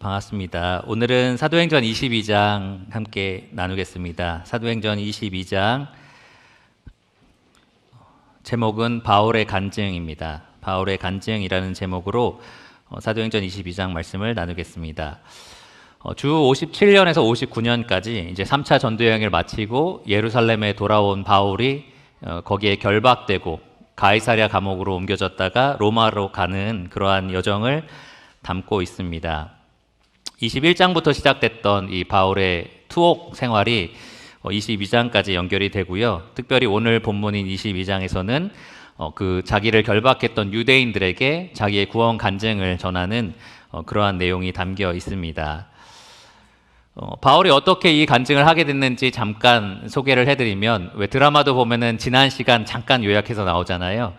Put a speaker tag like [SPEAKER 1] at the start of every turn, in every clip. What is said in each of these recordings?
[SPEAKER 1] 반갑습니다. 오늘은 사도행전 22장 함께 나누겠습니다. 사도행전 22장 제목은 바울의 간증입니다. 바울의 간증이라는 제목으로 사도행전 22장 말씀을 나누겠습니다. 주 57년에서 59년까지 이제 3차 전도여행을 마치고 예루살렘에 돌아온 바울이 거기에 결박되고 가이사랴 감옥으로 옮겨졌다가 로마로 가는 그러한 여정을 담고 있습니다. 21장부터 시작됐던 이 바울의 투옥 생활이 22장까지 연결이 되고요. 특별히 오늘 본문인 22장에서는 그 자기를 결박했던 유대인들에게 자기의 구원 간증을 전하는 그러한 내용이 담겨 있습니다. 바울이 어떻게 이 간증을 하게 됐는지 잠깐 소개를 해드리면, 왜 드라마도 보면은 지난 시간 잠깐 요약해서 나오잖아요.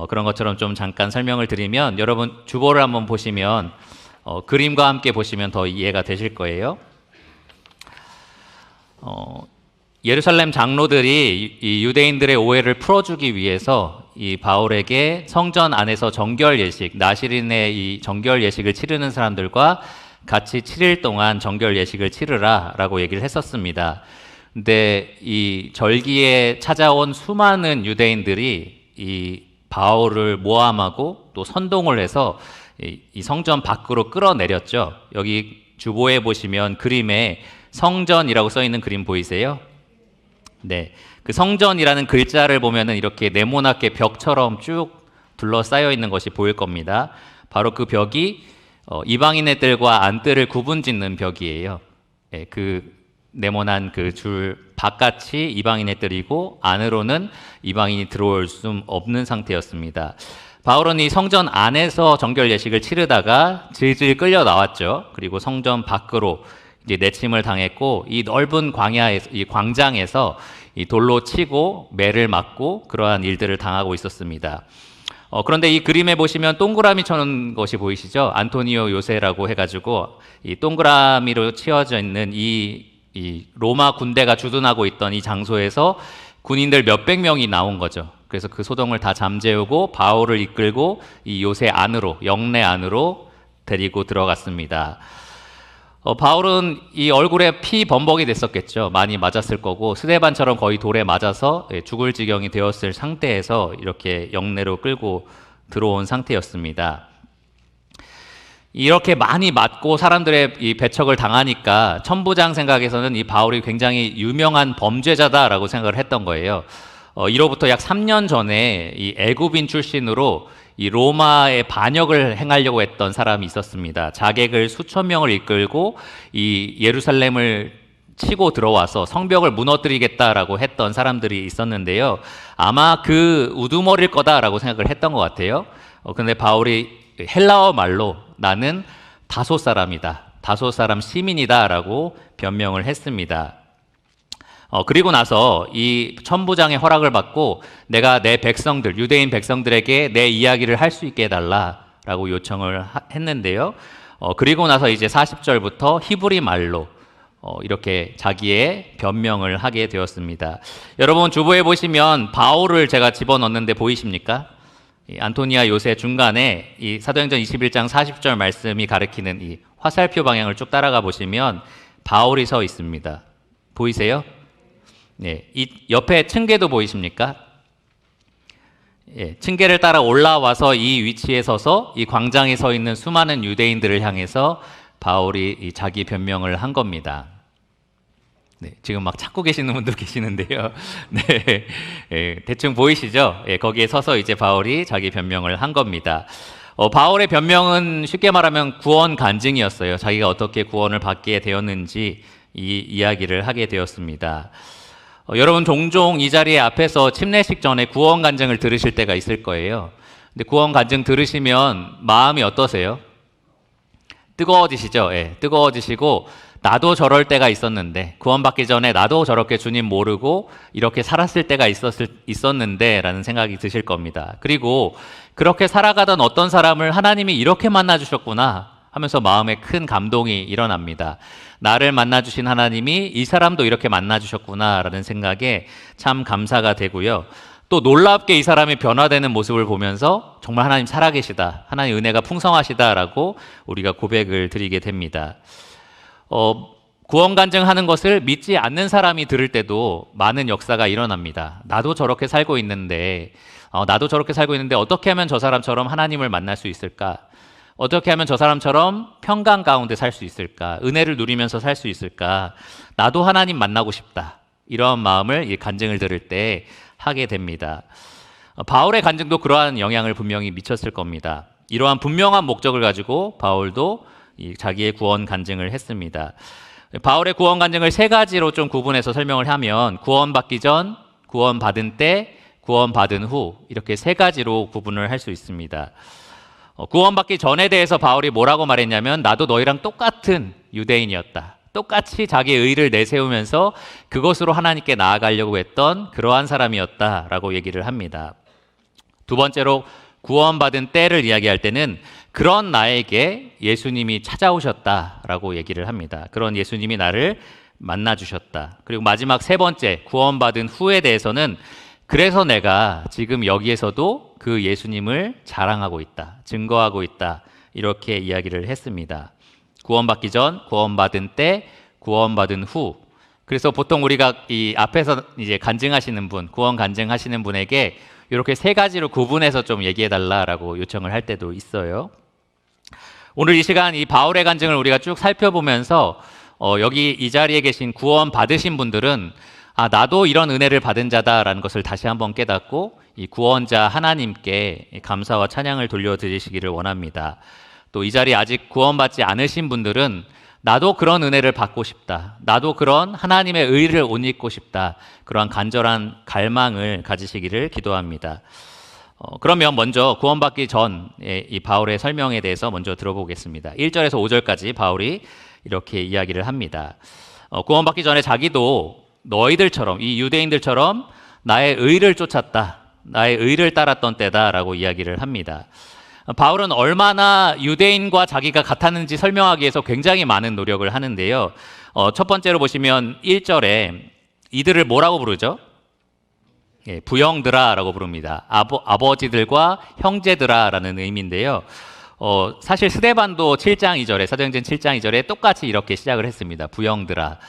[SPEAKER 1] 그런 것처럼 좀 잠깐 설명을 드리면, 여러분 주보를 한번 보시면 그림과 함께 보시면 더 이해가 되실 거예요. 예루살렘 장로들이 이 유대인들의 오해를 풀어주기 위해서 이 바울에게 성전 안에서 정결 예식, 나시린의 이 정결 예식을 치르는 사람들과 같이 7일 동안 정결 예식을 치르라 라고 얘기를 했었습니다. 근데 이 절기에 찾아온 수많은 유대인들이 이 바울을 모함하고 또 선동을 해서 이 성전 밖으로 끌어내렸죠. 여기 주보에 보시면 그림에 성전이라고 써 있는 그림 보이세요? 네, 그 성전이라는 글자를 보면은 이렇게 네모나게 벽처럼 쭉 둘러싸여 있는 것이 보일 겁니다. 바로 그 벽이 이방인의 뜰과 안뜰을 구분짓는 벽이에요. 네, 그 네모난 그 줄 바깥이 이방인의 뜰이고 안으로는 이방인이 들어올 수 없는 상태였습니다. 바울은 이 성전 안에서 정결 예식을 치르다가 질질 끌려 나왔죠. 그리고 성전 밖으로 이제 내침을 당했고, 이 넓은 광야에서, 이 광장에서 이 돌로 치고 매를 맞고 그러한 일들을 당하고 있었습니다. 그런데 이 그림에 보시면 동그라미 쳐놓은 것이 보이시죠? 안토니오 요새라고 해가지고 이 동그라미로 치어져 있는 이 로마 군대가 주둔하고 있던 이 장소에서 군인들 몇백 명이 나온 거죠. 그래서 그 소동을 다 잠재우고 바울을 이끌고 이 요새 안으로, 영내 안으로 데리고 들어갔습니다. 바울은 이 얼굴에 피 범벅이 됐었겠죠. 많이 맞았을 거고 스데반처럼 거의 돌에 맞아서 죽을 지경이 되었을 상태에서 이렇게 영내로 끌고 들어온 상태였습니다. 이렇게 많이 맞고 사람들의 이 배척을 당하니까 천부장 생각에서는 이 바울이 굉장히 유명한 범죄자다라고 생각을 했던 거예요. 이로부터 약 3년 전에 이 애굽인 출신으로 이 로마의 반역을 행하려고 했던 사람이 있었습니다. 자객을 수천 명을 이끌고 이 예루살렘을 치고 들어와서 성벽을 무너뜨리겠다라고 했던 사람들이 있었는데요. 아마 그 우두머리일 거다라고 생각을 했던 것 같아요. 그런데 바울이 헬라어 말로 나는 다소 사람이다, 다소 사람 시민이다라고 변명을 했습니다. 그리고 나서 이 천부장의 허락을 받고 내가 내 백성들, 유대인 백성들에게 내 이야기를 할 수 있게 해달라라고 요청을 했는데요. 그리고 나서 이제 40절부터 히브리 말로 이렇게 자기의 변명을 하게 되었습니다. 여러분 주보에 보시면 바울을 제가 집어넣는데 보이십니까? 이 안토니아 요새 중간에 이 사도행전 21장 40절 말씀이 가리키는 이 화살표 방향을 쭉 따라가 보시면 바울이 서 있습니다. 보이세요? 네, 이 옆에 층계도 보이십니까? 예, 층계를 따라 올라와서 이 위치에 서서 이 광장에 서 있는 수많은 유대인들을 향해서 바울이 이 자기 변명을 한 겁니다. 네, 지금 막 찾고 계시는 분도 계시는데요. 네, 예, 대충 보이시죠? 예, 거기에 서서 이제 바울이 자기 변명을 한 겁니다. 바울의 변명은 쉽게 말하면 구원 간증이었어요. 자기가 어떻게 구원을 받게 되었는지 이 이야기를 하게 되었습니다. 여러분 종종 이 자리에 앞에서 침례식 전에 구원 간증을 들으실 때가 있을 거예요. 근데 구원 간증 들으시면 마음이 어떠세요? 뜨거워지시죠? 예, 뜨거워지시고 나도 저럴 때가 있었는데, 구원받기 전에 나도 저렇게 주님 모르고 이렇게 살았을 때가 있었는데 라는 생각이 드실 겁니다. 그리고 그렇게 살아가던 어떤 사람을 하나님이 이렇게 만나주셨구나 하면서 마음에 큰 감동이 일어납니다. 나를 만나주신 하나님이 이 사람도 이렇게 만나주셨구나 라는 생각에 참 감사가 되고요. 또 놀랍게 이 사람의 변화되는 모습을 보면서 정말 하나님 살아계시다, 하나님 은혜가 풍성하시다라고 우리가 고백을 드리게 됩니다. 구원 간증하는 것을 믿지 않는 사람이 들을 때도 많은 역사가 일어납니다. 나도 저렇게 살고 있는데 어떻게 하면 저 사람처럼 하나님을 만날 수 있을까? 어떻게 하면 저 사람처럼 평강 가운데 살 수 있을까? 은혜를 누리면서 살 수 있을까? 나도 하나님 만나고 싶다. 이런 마음을 이 간증을 들을 때 하게 됩니다. 바울의 간증도 그러한 영향을 분명히 미쳤을 겁니다. 이러한 분명한 목적을 가지고 바울도 자기의 구원 간증을 했습니다. 바울의 구원 간증을 세 가지로 좀 구분해서 설명을 하면 구원받기 전, 구원받은 때, 구원받은 후 이렇게 세 가지로 구분을 할 수 있습니다. 구원받기 전에 대해서 바울이 뭐라고 말했냐면 나도 너희랑 똑같은 유대인이었다. 똑같이 자기의 의를 내세우면서 그것으로 하나님께 나아가려고 했던 그러한 사람이었다라고 얘기를 합니다. 두 번째로 구원받은 때를 이야기할 때는 그런 나에게 예수님이 찾아오셨다라고 얘기를 합니다. 그런 예수님이 나를 만나주셨다. 그리고 마지막 세 번째 구원받은 후에 대해서는 그래서 내가 지금 여기에서도 그 예수님을 자랑하고 있다, 증거하고 있다, 이렇게 이야기를 했습니다. 구원받기 전, 구원받은 때, 구원받은 후. 그래서 보통 우리가 이 앞에서 이제 간증하시는 분, 구원 간증하시는 분에게 이렇게 세 가지로 구분해서 좀 얘기해 달라라고 요청을 할 때도 있어요. 오늘 이 시간 이 바울의 간증을 우리가 쭉 살펴보면서 여기 이 자리에 계신 구원 받으신 분들은 나도 이런 은혜를 받은 자다라는 것을 다시 한번 깨닫고 이 구원자 하나님께 감사와 찬양을 돌려드리시기를 원합니다. 또 이 자리에 아직 구원받지 않으신 분들은 나도 그런 은혜를 받고 싶다, 나도 그런 하나님의 의를 옷 입고 싶다, 그러한 간절한 갈망을 가지시기를 기도합니다. 그러면 먼저 구원받기 전에 이 바울의 설명에 대해서 먼저 들어보겠습니다. 1절에서 5절까지 바울이 이렇게 이야기를 합니다. 구원받기 전에 자기도 너희들처럼, 이 유대인들처럼 나의 의를 쫓았다, 나의 의를 따랐던 때다라고 이야기를 합니다. 바울은 얼마나 유대인과 자기가 같았는지 설명하기 위해서 굉장히 많은 노력을 하는데요. 첫 번째로 보시면 1절에 이들을 뭐라고 부르죠? 부형들아라고 부릅니다. 아버지들과 형제들아라는 의미인데요. 사실 스데반도 7장 2절에, 사도행전 7장 2절에 똑같이 이렇게 시작을 했습니다. 부형들아,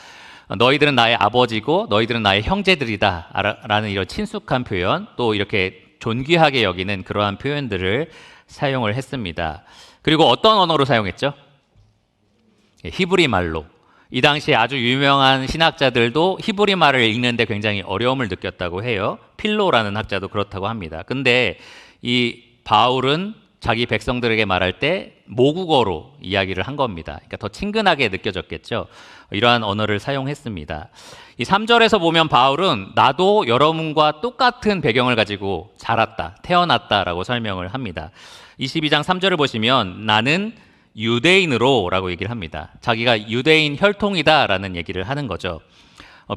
[SPEAKER 1] 너희들은 나의 아버지고 너희들은 나의 형제들이다 라는 이런 친숙한 표현, 또 이렇게 존귀하게 여기는 그러한 표현들을 사용을 했습니다. 그리고 어떤 언어로 사용했죠? 히브리 말로. 이 당시에 아주 유명한 신학자들도 히브리 말을 읽는데 굉장히 어려움을 느꼈다고 해요. 필로라는 학자도 그렇다고 합니다. 근데 이 바울은 자기 백성들에게 말할 때 모국어로 이야기를 한 겁니다. 그러니까 더 친근하게 느껴졌겠죠. 이러한 언어를 사용했습니다. 이 3절에서 보면 바울은 나도 여러분과 똑같은 배경을 가지고 자랐다, 태어났다라고 설명을 합니다. 22장 3절을 보시면 나는 유대인으로 라고 얘기를 합니다. 자기가 유대인 혈통이다라는 얘기를 하는 거죠.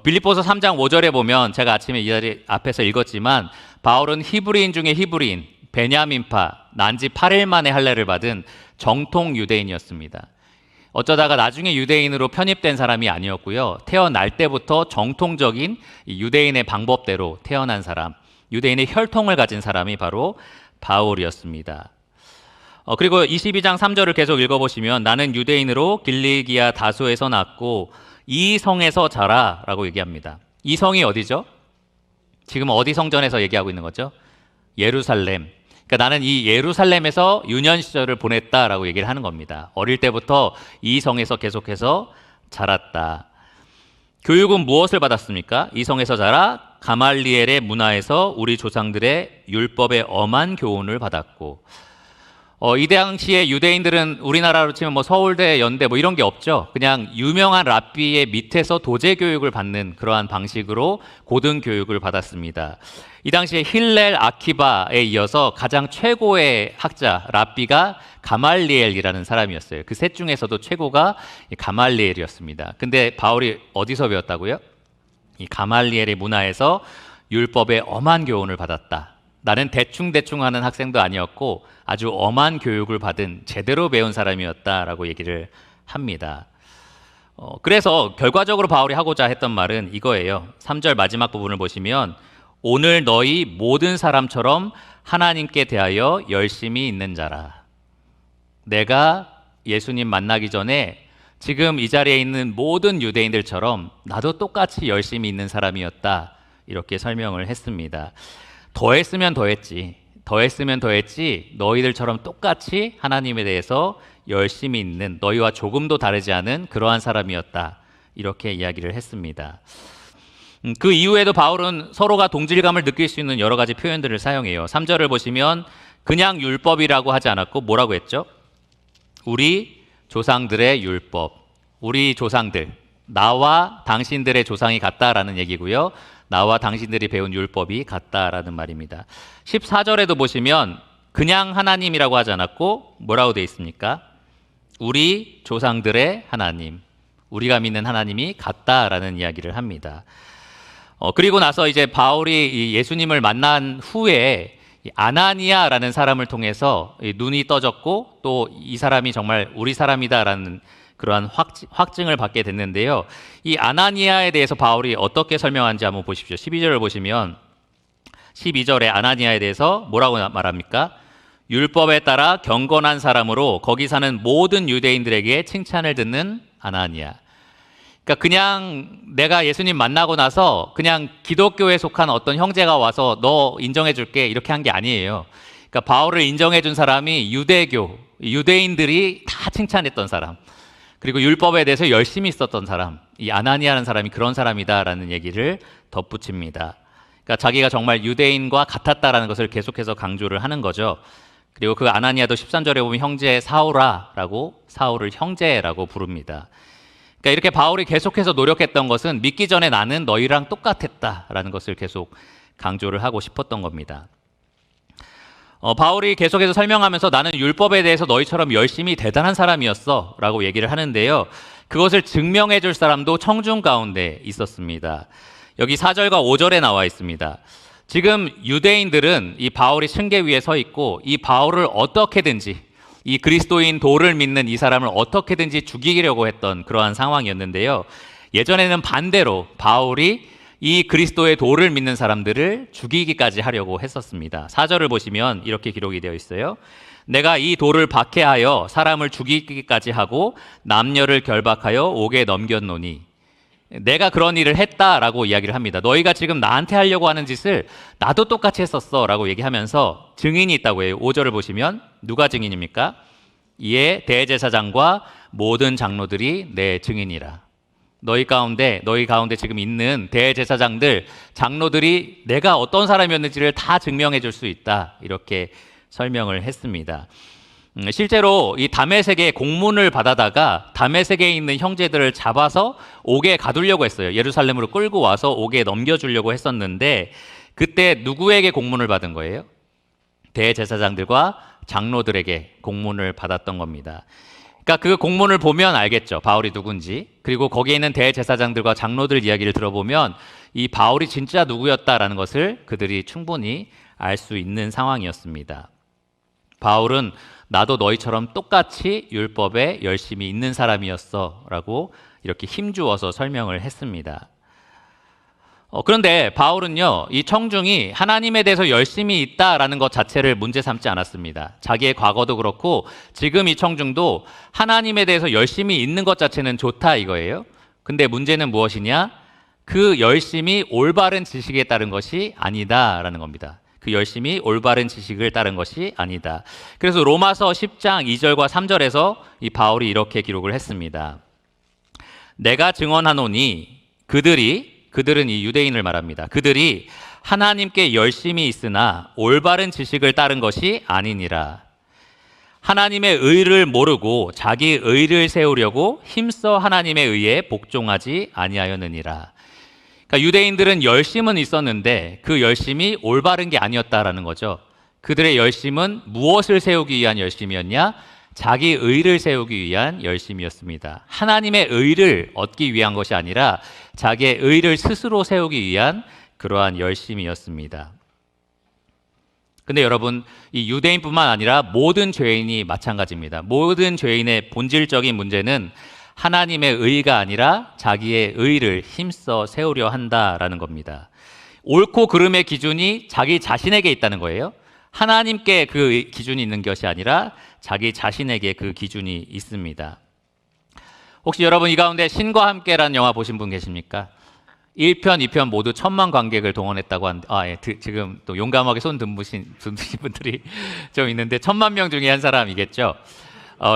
[SPEAKER 1] 빌립보서 3장 5절에 보면 제가 아침에 이 자리 앞에서 읽었지만 바울은 히브리인 중에 히브리인, 베냐민파, 난지 8일 만에 할례를 받은 정통 유대인이었습니다. 어쩌다가 나중에 유대인으로 편입된 사람이 아니었고요. 태어날 때부터 정통적인 유대인의 방법대로 태어난 사람, 유대인의 혈통을 가진 사람이 바로 바울이었습니다. 그리고 22장 3절을 계속 읽어보시면 나는 유대인으로 길리기아 다소에서 났고 이 성에서 자라 라고 얘기합니다. 이 성이 어디죠? 지금 어디 성전에서 얘기하고 있는 거죠? 예루살렘. 그러니까 나는 이 예루살렘에서 유년 시절을 보냈다라고 얘기를 하는 겁니다. 어릴 때부터 이 성에서 계속해서 자랐다. 교육은 무엇을 받았습니까? 이 성에서 자라 가말리엘의 문화에서 우리 조상들의 율법의 엄한 교훈을 받았고, 이 당시에 유대인들은 우리나라로 치면 뭐 서울대, 연대 뭐 이런 게 없죠. 그냥 유명한 랍비의 밑에서 도제 교육을 받는 그러한 방식으로 고등 교육을 받았습니다. 이 당시에 힐렐 아키바에 이어서 가장 최고의 학자 랍비가 가말리엘이라는 사람이었어요. 그 셋 중에서도 최고가 가말리엘이었습니다. 근데 바울이 어디서 배웠다고요? 이 가말리엘의 문화에서 율법의 엄한 교훈을 받았다. 나는 대충 하는 학생도 아니었고 아주 엄한 교육을 받은 제대로 배운 사람이었다라고 얘기를 합니다. 그래서 결과적으로 바울이 하고자 했던 말은 이거예요. 3절 마지막 부분을 보시면 오늘 너희 모든 사람처럼 하나님께 대하여 열심히 있는 자라. 내가 예수님 만나기 전에 지금 이 자리에 있는 모든 유대인들처럼 나도 똑같이 열심히 있는 사람이었다. 이렇게 설명을 했습니다. 더했으면 더했지. 더했으면 더했지. 너희들처럼 똑같이 하나님에 대해서 열심히 있는, 너희와 조금도 다르지 않은 그러한 사람이었다. 이렇게 이야기를 했습니다. 그 이후에도 바울은 서로가 동질감을 느낄 수 있는 여러 가지 표현들을 사용해요. 3절을 보시면 그냥 율법이라고 하지 않았고 뭐라고 했죠? 우리 조상들의 율법, 우리 조상들, 나와 당신들의 조상이 같다라는 얘기고요. 나와 당신들이 배운 율법이 같다라는 말입니다. 14절에도 보시면 그냥 하나님이라고 하지 않았고 뭐라고 되어 있습니까? 우리 조상들의 하나님, 우리가 믿는 하나님이 같다라는 이야기를 합니다. 그리고 나서 이제 바울이 예수님을 만난 후에 아나니아라는 사람을 통해서 눈이 떠졌고 또 이 사람이 정말 우리 사람이다라는 그러한 확증을 받게 됐는데요. 이 아나니아에 대해서 바울이 어떻게 설명하는지 한번 보십시오. 12절을 보시면 12절에 아나니아에 대해서 뭐라고 말합니까? 율법에 따라 경건한 사람으로 거기 사는 모든 유대인들에게 칭찬을 듣는 아나니아. 그러니까 그냥 내가 예수님 만나고 나서 그냥 기독교에 속한 어떤 형제가 와서 너 인정해 줄게 이렇게 한 게 아니에요. 그러니까 바울을 인정해 준 사람이 유대교, 유대인들이 다 칭찬했던 사람, 그리고 율법에 대해서 열심히 있었던 사람, 이 아나니아라는 사람이 그런 사람이다라는 얘기를 덧붙입니다. 그러니까 자기가 정말 유대인과 같았다라는 것을 계속해서 강조를 하는 거죠. 그리고 그 아나니아도 13절에 보면 형제 사울아라고, 사울을 형제라고 부릅니다. 그러니까 이렇게 바울이 계속해서 노력했던 것은 믿기 전에 나는 너희랑 똑같았다라는 것을 계속 강조를 하고 싶었던 겁니다. 바울이 계속해서 설명하면서 나는 율법에 대해서 너희처럼 열심히 대단한 사람이었어 라고 얘기를 하는데요. 그것을 증명해 줄 사람도 청중 가운데 있었습니다. 여기 4절과 5절에 나와 있습니다. 지금 유대인들은 이 바울이 층계 위에 서 있고 이 바울을 어떻게든지, 이 그리스도인 도를 믿는 이 사람을 어떻게든지 죽이려고 했던 그러한 상황이었는데요. 예전에는 반대로 바울이 이 그리스도의 도를 믿는 사람들을 죽이기까지 하려고 했었습니다. 4절을 보시면 이렇게 기록이 되어 있어요. 내가 이 도를 박해하여 사람을 죽이기까지 하고 남녀를 결박하여 옥에 넘겼노니, 내가 그런 일을 했다라고 이야기를 합니다. 너희가 지금 나한테 하려고 하는 짓을 나도 똑같이 했었어 라고 얘기하면서 증인이 있다고 해요. 5절을 보시면 누가 증인입니까? 이에 대제사장과 모든 장로들이 내 증인이라. 너희 가운데 지금 있는 대제사장들, 장로들이 내가 어떤 사람이었는지를 다 증명해 줄 수 있다, 이렇게 설명을 했습니다. 실제로 이 다메섹에 공문을 받아다가 다메섹에 있는 형제들을 잡아서 옥에 가두려고 했어요. 예루살렘으로 끌고 와서 옥에 넘겨주려고 했었는데 그때 누구에게 공문을 받은 거예요? 대제사장들과 장로들에게 공문을 받았던 겁니다. 그러니까 그 공문을 보면 알겠죠. 바울이 누군지. 그리고 거기에 있는 대제사장들과 장로들 이야기를 들어보면 이 바울이 진짜 누구였다라는 것을 그들이 충분히 알 수 있는 상황이었습니다. 바울은 나도 너희처럼 똑같이 율법에 열심히 있는 사람이었어 라고 이렇게 힘주어서 설명을 했습니다. 그런데 바울은요, 이 청중이 하나님에 대해서 열심히 있다라는 것 자체를 문제 삼지 않았습니다. 자기의 과거도 그렇고 지금 이 청중도 하나님에 대해서 열심히 있는 것 자체는 좋다 이거예요. 근데 문제는 무엇이냐? 그 열심이 올바른 지식에 따른 것이 아니다라는 겁니다. 그 열심이 올바른 지식을 따른 것이 아니다. 그래서 로마서 10장 2절과 3절에서 이 바울이 이렇게 기록을 했습니다. 내가 증언하노니 그들은 이 유대인을 말합니다. 그들이 하나님께 열심히 있으나 올바른 지식을 따른 것이 아니니라. 하나님의 의를 모르고 자기 의를 세우려고 힘써 하나님의 의에 복종하지 아니하였느니라. 그러니까 유대인들은 열심은 있었는데 그 열심이 올바른 게 아니었다라는 거죠. 그들의 열심은 무엇을 세우기 위한 열심이었냐? 자기 의를 세우기 위한 열심이었습니다. 하나님의 의를 얻기 위한 것이 아니라 자기의 의를 스스로 세우기 위한 그러한 열심이었습니다. 근데 여러분, 이 유대인뿐만 아니라 모든 죄인이 마찬가지입니다. 모든 죄인의 본질적인 문제는 하나님의 의가 아니라 자기의 의를 힘써 세우려 한다라는 겁니다. 옳고 그름의 기준이 자기 자신에게 있다는 거예요. 하나님께 그 기준이 있는 것이 아니라 자기 자신에게 그 기준이 있습니다. 혹시 여러분 이 가운데 신과 함께라는 영화 보신 분 계십니까? 1편, 2편 모두 1,000만 관객을 동원했다고 하는데, 지금 또 용감하게 손 드신 분들이 좀 있는데, 1,000만 명 중에 한 사람이겠죠.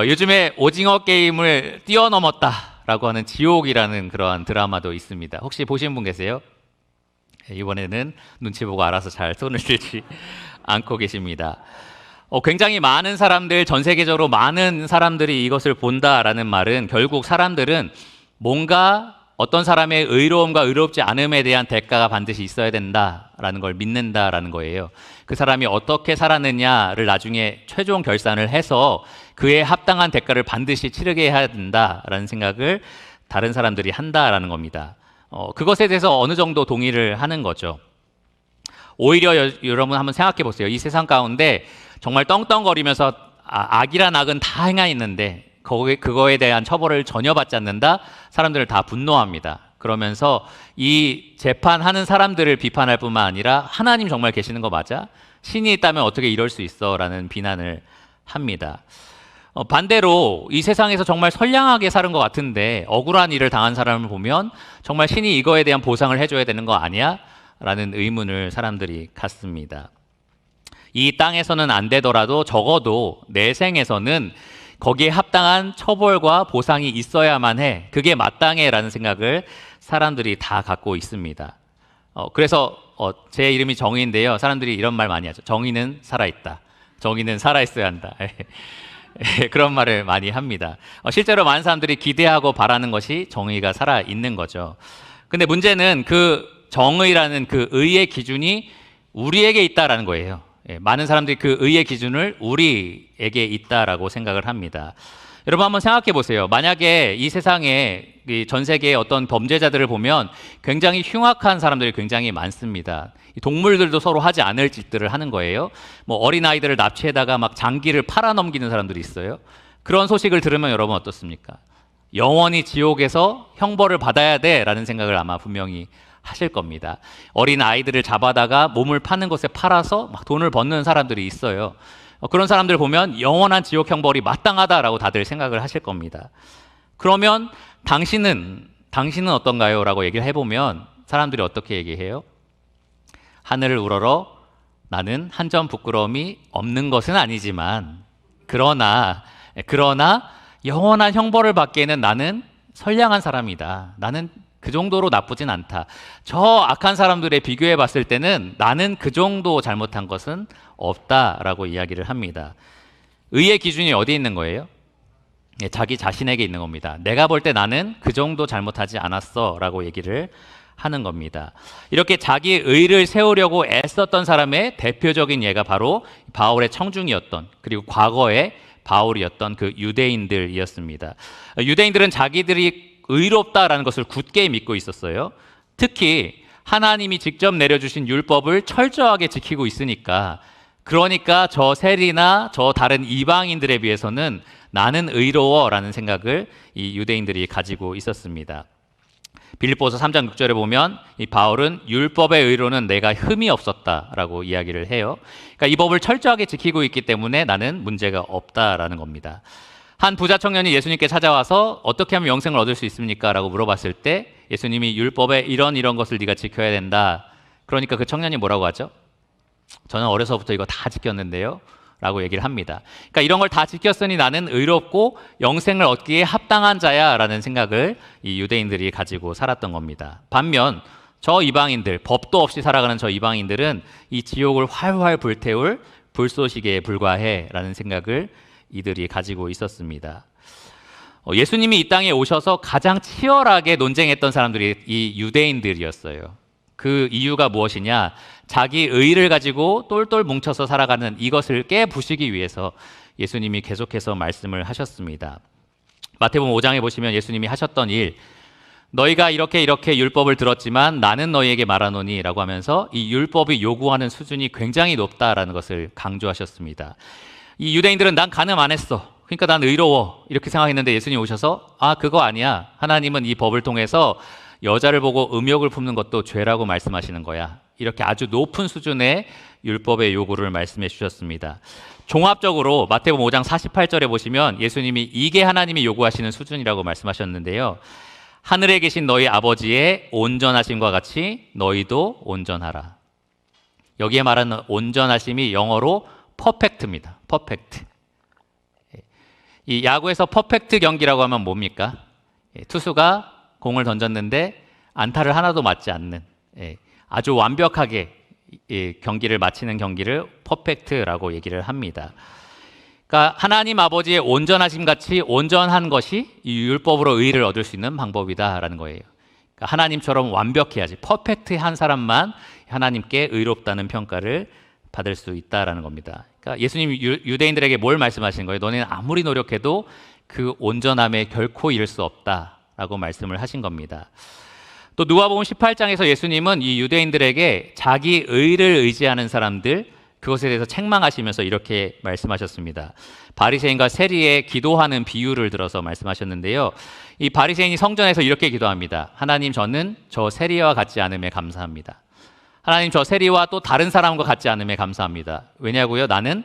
[SPEAKER 1] 요즘에 오징어 게임을 뛰어넘었다라고 하는 지옥이라는 그러한 드라마도 있습니다. 혹시 보신 분 계세요? 이번에는 눈치 보고 알아서 잘 손을 들지 않고 계십니다. 굉장히 많은 사람들, 전 세계적으로 많은 사람들이 이것을 본다라는 말은 결국 사람들은 뭔가 어떤 사람의 의로움과 의롭지 않음에 대한 대가가 반드시 있어야 된다라는 걸 믿는다라는 거예요. 그 사람이 어떻게 살았느냐를 나중에 최종 결산을 해서 그에 합당한 대가를 반드시 치르게 해야 된다라는 생각을 다른 사람들이 한다라는 겁니다. 그것에 대해서 어느 정도 동의를 하는 거죠. 오히려 여러분 한번 생각해 보세요. 이 세상 가운데 정말 떵떵거리면서 악이란 악은 다 행하였는데 그거에 대한 처벌을 전혀 받지 않는다? 사람들을 다 분노합니다. 그러면서 이 재판하는 사람들을 비판할 뿐만 아니라 하나님 정말 계시는 거 맞아? 신이 있다면 어떻게 이럴 수 있어? 라는 비난을 합니다. 반대로 이 세상에서 정말 선량하게 사는 것 같은데 억울한 일을 당한 사람을 보면 정말 신이 이거에 대한 보상을 해줘야 되는 거 아니야? 라는 의문을 사람들이 갖습니다. 이 땅에서는 안 되더라도 적어도 내 생에서는 거기에 합당한 처벌과 보상이 있어야만 해. 그게 마땅해 라는 생각을 사람들이 다 갖고 있습니다. 그래서 제 이름이 정의인데요. 사람들이 이런 말 많이 하죠. 정의는 살아있다. 정의는 살아있어야 한다. 그런 말을 많이 합니다. 실제로 많은 사람들이 기대하고 바라는 것이 정의가 살아있는 거죠. 근데 문제는 그 정의라는 그 의의 기준이 우리에게 있다라는 거예요. 많은 사람들이 그 의의 기준을 우리에게 있다라고 생각을 합니다. 여러분 한번 생각해 보세요. 만약에 이 세상에 전 세계의 어떤 범죄자들을 보면 굉장히 흉악한 사람들이 굉장히 많습니다. 동물들도 서로 하지 않을 짓들을 하는 거예요. 뭐 어린아이들을 납치해다가 막 장기를 팔아넘기는 사람들이 있어요. 그런 소식을 들으면 여러분 어떻습니까? 영원히 지옥에서 형벌을 받아야 돼라는 생각을 아마 분명히 하실 겁니다. 어린 아이들을 잡아다가 몸을 파는 곳에 팔아서 막 돈을 버는 사람들이 있어요. 그런 사람들 보면 영원한 지옥 형벌이 마땅하다라고 다들 생각을 하실 겁니다. 그러면 당신은 어떤가요? 라고 얘기를 해보면 사람들이 어떻게 얘기해요? 하늘을 우러러 나는 한 점 부끄러움이 없는 것은 아니지만 그러나 영원한 형벌을 받기에는 나는 선량한 사람이다. 나는 그 정도로 나쁘진 않다. 저 악한 사람들에 비교해 봤을 때는 나는 그 정도 잘못한 것은 없다라고 이야기를 합니다. 의의 기준이 어디 있는 거예요? 자기 자신에게 있는 겁니다. 내가 볼 때 나는 그 정도 잘못하지 않았어 라고 얘기를 하는 겁니다. 이렇게 자기 의를 세우려고 애썼던 사람의 대표적인 예가 바로 바울의 청중이었던, 그리고 과거의 바울이었던 그 유대인들이었습니다. 유대인들은 자기들이 의롭다라는 것을 굳게 믿고 있었어요. 특히 하나님이 직접 내려주신 율법을 철저하게 지키고 있으니까, 그러니까 저 세리나 저 다른 이방인들에 비해서는 나는 의로워라는 생각을 이 유대인들이 가지고 있었습니다. 빌립보서 3장 6절에 보면 이 바울은 율법의 의로는 내가 흠이 없었다라고 이야기를 해요. 그러니까 이 법을 철저하게 지키고 있기 때문에 나는 문제가 없다라는 겁니다. 한 부자 청년이 예수님께 찾아와서 어떻게 하면 영생을 얻을 수 있습니까? 라고 물어봤을 때 예수님이 율법에 이런 것을 네가 지켜야 된다. 그러니까 그 청년이 뭐라고 하죠? 저는 어려서부터 이거 다 지켰는데요 라고 얘기를 합니다. 그러니까 이런 걸 다 지켰으니 나는 의롭고 영생을 얻기에 합당한 자야 라는 생각을 이 유대인들이 가지고 살았던 겁니다. 반면 저 이방인들, 법도 없이 살아가는 저 이방인들은 이 지옥을 활활 불태울 불쏘시개에 불과해 라는 생각을 이들이 가지고 있었습니다. 예수님이 이 땅에 오셔서 가장 치열하게 논쟁했던 사람들이 이 유대인들이었어요. 그 이유가 무엇이냐? 자기 의를 가지고 똘똘 뭉쳐서 살아가는 이것을 깨부시기 위해서 예수님이 계속해서 말씀을 하셨습니다. 마태복음 5장에 보시면 예수님이 하셨던 일, 너희가 이렇게 율법을 들었지만 나는 너희에게 말하노니 라고 하면서 이 율법이 요구하는 수준이 굉장히 높다라는 것을 강조하셨습니다. 이 유대인들은 난 간음 안 했어, 그러니까 난 의로워 이렇게 생각했는데 예수님이 오셔서 그거 아니야. 하나님은 이 법을 통해서 여자를 보고 음욕을 품는 것도 죄라고 말씀하시는 거야. 이렇게 아주 높은 수준의 율법의 요구를 말씀해 주셨습니다. 종합적으로 마태복음 5장 48절에 보시면 예수님이 이게 하나님이 요구하시는 수준이라고 말씀하셨는데요. 하늘에 계신 너희 아버지의 온전하심과 같이 너희도 온전하라. 여기에 말하는 온전하심이 영어로 퍼펙트입니다. 퍼펙트. 이 야구에서 퍼펙트 경기라고 하면 뭡니까? 투수가 공을 던졌는데 안타를 하나도 맞지 않는 아주 완벽하게 경기를 마치는 경기를 퍼펙트라고 얘기를 합니다. 그러니까 하나님 아버지의 온전하심 같이 온전한 것이 이 율법으로 의를 얻을 수 있는 방법이다라는 거예요. 그러니까 하나님처럼 완벽해야지, 퍼펙트한 사람만 하나님께 의롭다는 평가를 받을 수 있다라는 겁니다. 그러니까 예수님이 유대인들에게 뭘 말씀하시는 거예요? 너네는 아무리 노력해도 그 온전함에 결코 이를 수 없다라고 말씀을 하신 겁니다. 또 누가복음 18장에서 예수님은 이 유대인들에게 자기 의를 의지하는 사람들, 그것에 대해서 책망하시면서 이렇게 말씀하셨습니다. 바리새인과 세리의 기도하는 비유를 들어서 말씀하셨는데요. 이 바리새인이 성전에서 이렇게 기도합니다. 하나님, 저는 저 세리와 같지 않음에 감사합니다. 하나님, 저 세리와 또 다른 사람과 같지 않음에 감사합니다. 왜냐고요? 나는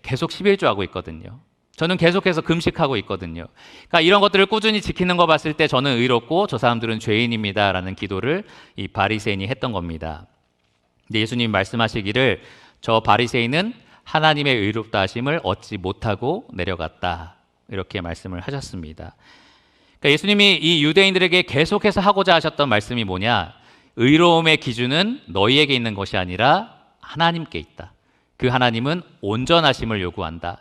[SPEAKER 1] 계속 11조 하고 있거든요. 저는 계속해서 금식하고 있거든요. 그러니까 이런 것들을 꾸준히 지키는 거 봤을 때 저는 의롭고 저 사람들은 죄인입니다라는 기도를 이 바리새인이 했던 겁니다. 근데 예수님 말씀하시기를 저 바리새인은 하나님의 의롭다 하심을 얻지 못하고 내려갔다, 이렇게 말씀을 하셨습니다. 그러니까 예수님이 이 유대인들에게 계속해서 하고자 하셨던 말씀이 뭐냐? 의로움의 기준은 너희에게 있는 것이 아니라 하나님께 있다. 그 하나님은 온전하심을 요구한다.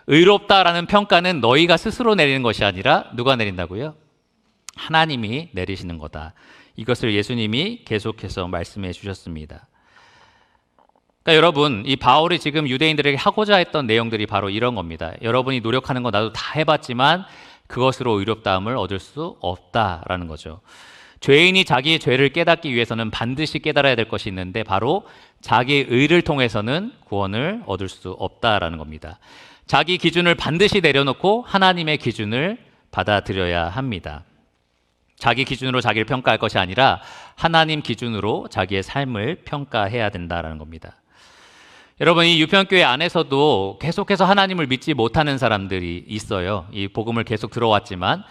[SPEAKER 1] 의롭다라는 평가는 너희가 스스로 내리는 것이 아니라 누가 내린다고요? 하나님이 내리시는 거다. 이것을 예수님이 계속해서 말씀해 주셨습니다. 그러니까 여러분, 이 바울이 지금 유대인들에게 하고자 했던 내용들이 바로 이런 겁니다. 여러분이 노력하는 거 나도 다 해봤지만 그것으로 의롭다함을 얻을 수 없다라는 거죠. 죄인이 자기의 죄를 깨닫기 위해서는 반드시 깨달아야 될 것이 있는데 바로 자기의 의를 통해서는 구원을 얻을 수 없다라는 겁니다. 자기 기준을 반드시 내려놓고 하나님의 기준을 받아들여야 합니다. 자기 기준으로 자기를 평가할 것이 아니라 하나님 기준으로 자기의 삶을 평가해야 된다는 겁니다. 여러분, 이 유평교회 안에서도 계속해서 하나님을 믿지 못하는 사람들이 있어요. 이 복음을 계속 들어왔지만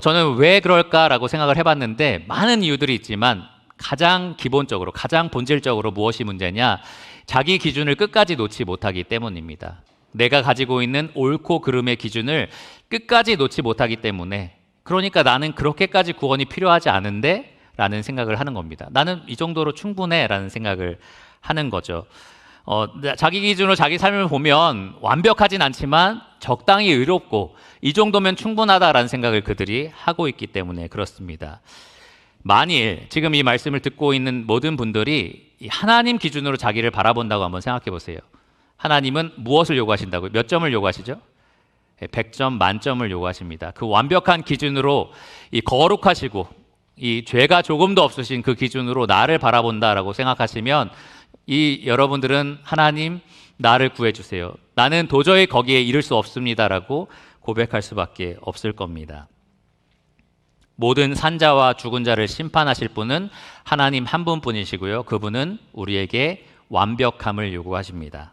[SPEAKER 1] 저는 왜 그럴까라고 생각을 해봤는데 많은 이유들이 있지만 가장 기본적으로, 가장 본질적으로 무엇이 문제냐? 자기 기준을 끝까지 놓지 못하기 때문입니다. 내가 가지고 있는 옳고 그름의 기준을 끝까지 놓지 못하기 때문에, 그러니까 나는 그렇게까지 구원이 필요하지 않은데 라는 생각을 하는 겁니다. 나는 이 정도로 충분해 라는 생각을 하는 거죠. 자기 기준으로 자기 삶을 보면 완벽하진 않지만 적당히 의롭고 이 정도면 충분하다라는 생각을 그들이 하고 있기 때문에 그렇습니다. 만일 지금 이 말씀을 듣고 있는 모든 분들이 하나님 기준으로 자기를 바라본다고 한번 생각해 보세요. 하나님은 무엇을 요구하신다고요? 몇 점을 요구하시죠? 100점 만점을 요구하십니다. 그 완벽한 기준으로 이 거룩하시고 이 죄가 조금도 없으신 그 기준으로 나를 바라본다라고 생각하시면 이 여러분들은 하나님, 나를 구해주세요. 나는 도저히 거기에 이를 수 없습니다라고 고백할 수밖에 없을 겁니다. 모든 산자와 죽은 자를 심판하실 분은 하나님 한 분뿐이시고요. 그분은 우리에게 완벽함을 요구하십니다.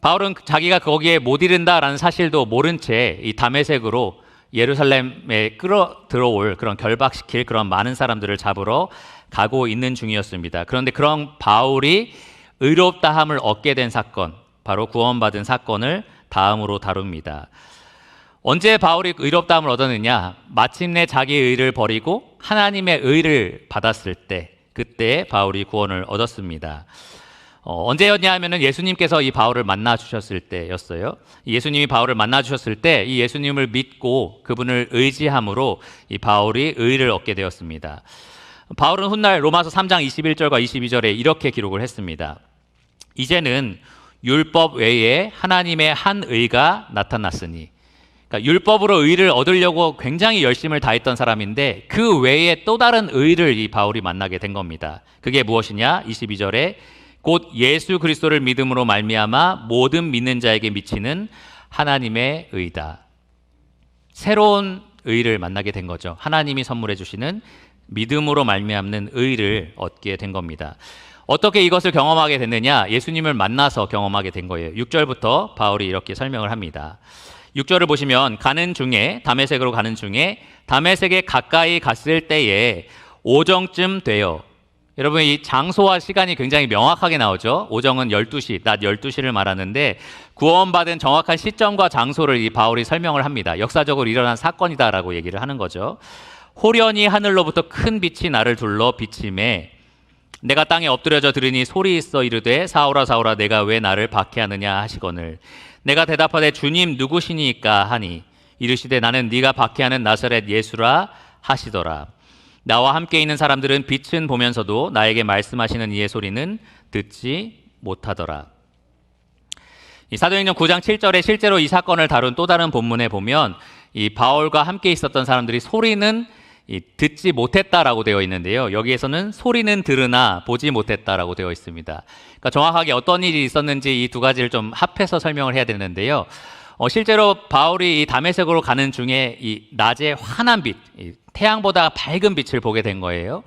[SPEAKER 1] 바울은 자기가 거기에 못 이른다라는 사실도 모른 채 이 다메섹으로 예루살렘에 끌어들어올 그런 결박시킬 그런 많은 사람들을 잡으러 가고 있는 중이었습니다. 그런데 그런 바울이 의롭다함을 얻게 된 사건, 바로 구원받은 사건을 다음으로 다룹니다. 언제 바울이 의롭다함을 얻었느냐? 마침내 자기의 의를 버리고 하나님의 의를 받았을 때, 그때 바울이 구원을 얻었습니다. 언제였냐 하면은 예수님께서 이 바울을 만나 주셨을 때였어요. 예수님이 바울을 만나 주셨을 때 이 예수님을 믿고 그분을 의지함으로 이 바울이 의를 얻게 되었습니다. 바울은 훗날 로마서 3장 21절과 22절에 이렇게 기록을 했습니다. 이제는 율법 외에 하나님의 한 의가 나타났으니, 그러니까 율법으로 의를 얻으려고 굉장히 열심을 다했던 사람인데 그 외에 또 다른 의를 이 바울이 만나게 된 겁니다. 그게 무엇이냐? 22절에 곧 예수 그리스도를 믿음으로 말미암아 모든 믿는 자에게 미치는 하나님의 의다. 새로운 의를 만나게 된 거죠. 하나님이 선물해 주시는 믿음으로 말미암는 의를 얻게 된 겁니다. 어떻게 이것을 경험하게 됐느냐? 예수님을 만나서 경험하게 된 거예요. 6절부터 바울이 이렇게 설명을 합니다. 6절을 보시면 다메섹으로 가는 중에 다메섹에 가까이 갔을 때에 오정쯤 되어, 여러분 이 장소와 시간이 굉장히 명확하게 나오죠. 오정은 12시, 낮 12시를 말하는데 구원받은 정확한 시점과 장소를 이 바울이 설명을 합니다. 역사적으로 일어난 사건이다라고 얘기를 하는 거죠. 호련히 하늘로부터 큰 빛이 나를 둘러 비침에 내가 땅에 엎드려져 들으니 소리 있어 이르되 사울아 사울아 내가 왜 나를 박해하느냐 하시거늘 내가 대답하되 주님 누구시니까 하니 이르시되 나는 네가 박해하는 나사렛 예수라 하시더라. 나와 함께 있는 사람들은 빛은 보면서도 나에게 말씀하시는 이의 소리는 듣지 못하더라. 이 사도행전 9장 7절에 실제로 이 사건을 다룬 또 다른 본문에 보면 이 바울과 함께 있었던 사람들이 소리는 듣지 못했다라고 되어 있는데요. 여기에서는 소리는 들으나 보지 못했다라고 되어 있습니다. 그러니까 정확하게 어떤 일이 있었는지 이 두 가지를 좀 합해서 설명을 해야 되는데요. 실제로 바울이 이 다메섹으로 가는 중에 이 낮에 환한 빛, 태양보다 밝은 빛을 보게 된 거예요.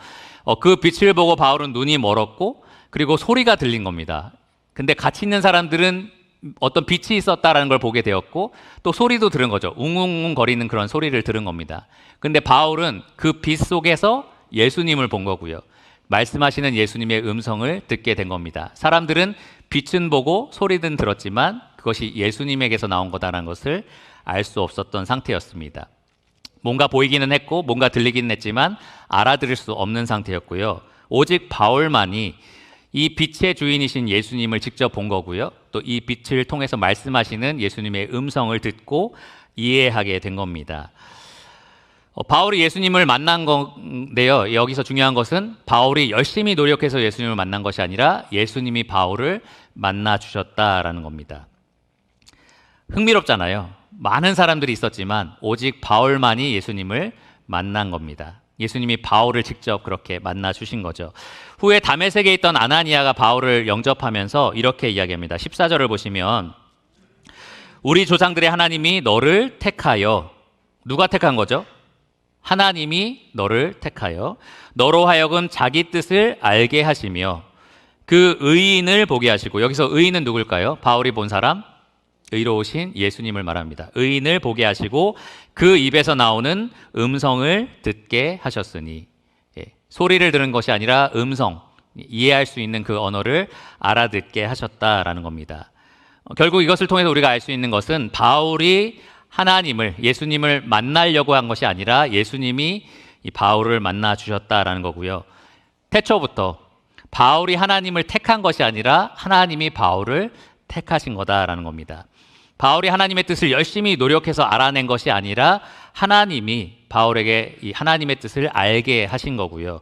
[SPEAKER 1] 그 빛을 보고 바울은 눈이 멀었고 그리고 소리가 들린 겁니다. 근데 같이 있는 사람들은 어떤 빛이 있었다라는 걸 보게 되었고 또 소리도 들은 거죠. 웅웅웅 거리는 그런 소리를 들은 겁니다. 근데 바울은 그 빛 속에서 예수님을 본 거고요. 말씀하시는 예수님의 음성을 듣게 된 겁니다. 사람들은 빛은 보고 소리는 들었지만 그것이 예수님에게서 나온 거다라는 것을 알 수 없었던 상태였습니다. 뭔가 보이기는 했고 뭔가 들리기는 했지만 알아들을 수 없는 상태였고요. 오직 바울만이 이 빛의 주인이신 예수님을 직접 본 거고요. 또 이 빛을 통해서 말씀하시는 예수님의 음성을 듣고 이해하게 된 겁니다. 바울이 예수님을 만난 건데요. 여기서 중요한 것은 바울이 열심히 노력해서 예수님을 만난 것이 아니라 예수님이 바울을 만나 주셨다라는 겁니다. 흥미롭잖아요. 많은 사람들이 있었지만 오직 바울만이 예수님을 만난 겁니다. 예수님이 바울을 직접 그렇게 만나 주신 거죠. 후에 다메섹에 있던 아나니아가 바울을 영접하면서 이렇게 이야기합니다. 14절을 보시면 우리 조상들의 하나님이 너를 택하여, 누가 택한 거죠? 하나님이 너를 택하여 너로 하여금 자기 뜻을 알게 하시며 그 의인을 보게 하시고, 여기서 의인은 누굴까요? 바울이 본 사람, 의로우신 예수님을 말합니다. 의인을 보게 하시고 그 입에서 나오는 음성을 듣게 하셨으니, 소리를 들은 것이 아니라 음성, 이해할 수 있는 그 언어를 알아듣게 하셨다라는 겁니다. 결국 이것을 통해서 우리가 알 수 있는 것은 바울이 하나님을, 예수님을 만나려고 한 것이 아니라 예수님이 이 바울을 만나 주셨다라는 거고요. 태초부터 바울이 하나님을 택한 것이 아니라 하나님이 바울을 택하신 거다라는 겁니다. 바울이 하나님의 뜻을 열심히 노력해서 알아낸 것이 아니라 하나님이 바울에게 이 하나님의 뜻을 알게 하신 거고요.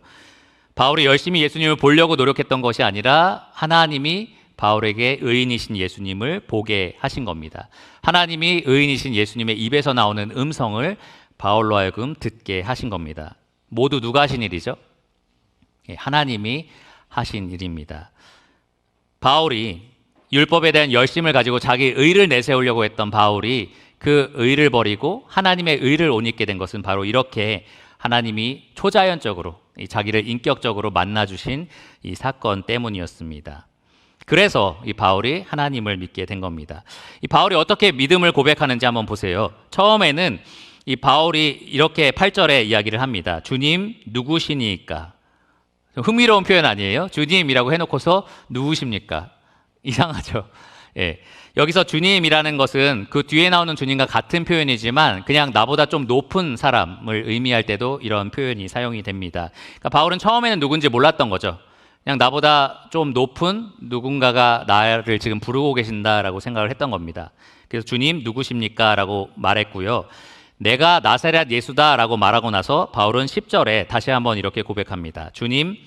[SPEAKER 1] 바울이 열심히 예수님을 보려고 노력했던 것이 아니라 하나님이 바울에게 의인이신 예수님을 보게 하신 겁니다. 하나님이 의인이신 예수님의 입에서 나오는 음성을 바울로 하여금 듣게 하신 겁니다. 모두 누가 하신 일이죠? 하나님이 하신 일입니다. 바울이 율법에 대한 열심을 가지고 자기 의를 내세우려고 했던 바울이 그 의를 버리고 하나님의 의를 옷 입게 된 것은 바로 이렇게 하나님이 초자연적으로 자기를 인격적으로 만나주신 이 사건 때문이었습니다. 그래서 이 바울이 하나님을 믿게 된 겁니다. 이 바울이 어떻게 믿음을 고백하는지 한번 보세요. 처음에는 이 바울이 이렇게 8절에 이야기를 합니다. 주님 누구시니까? 흥미로운 표현 아니에요? 주님이라고 해놓고서 누구십니까? 이상하죠. 예. 여기서 주님이라는 것은 그 뒤에 나오는 주님과 같은 표현이지만 그냥 나보다 좀 높은 사람을 의미할 때도 이런 표현이 사용이 됩니다. 그러니까 바울은 처음에는 누군지 몰랐던 거죠. 그냥 나보다 좀 높은 누군가가 나를 지금 부르고 계신다라고 생각을 했던 겁니다. 그래서 주님 누구십니까? 라고 말했고요. 내가 나사렛 예수다라고 말하고 나서 바울은 10절에 다시 한번 이렇게 고백합니다. 주님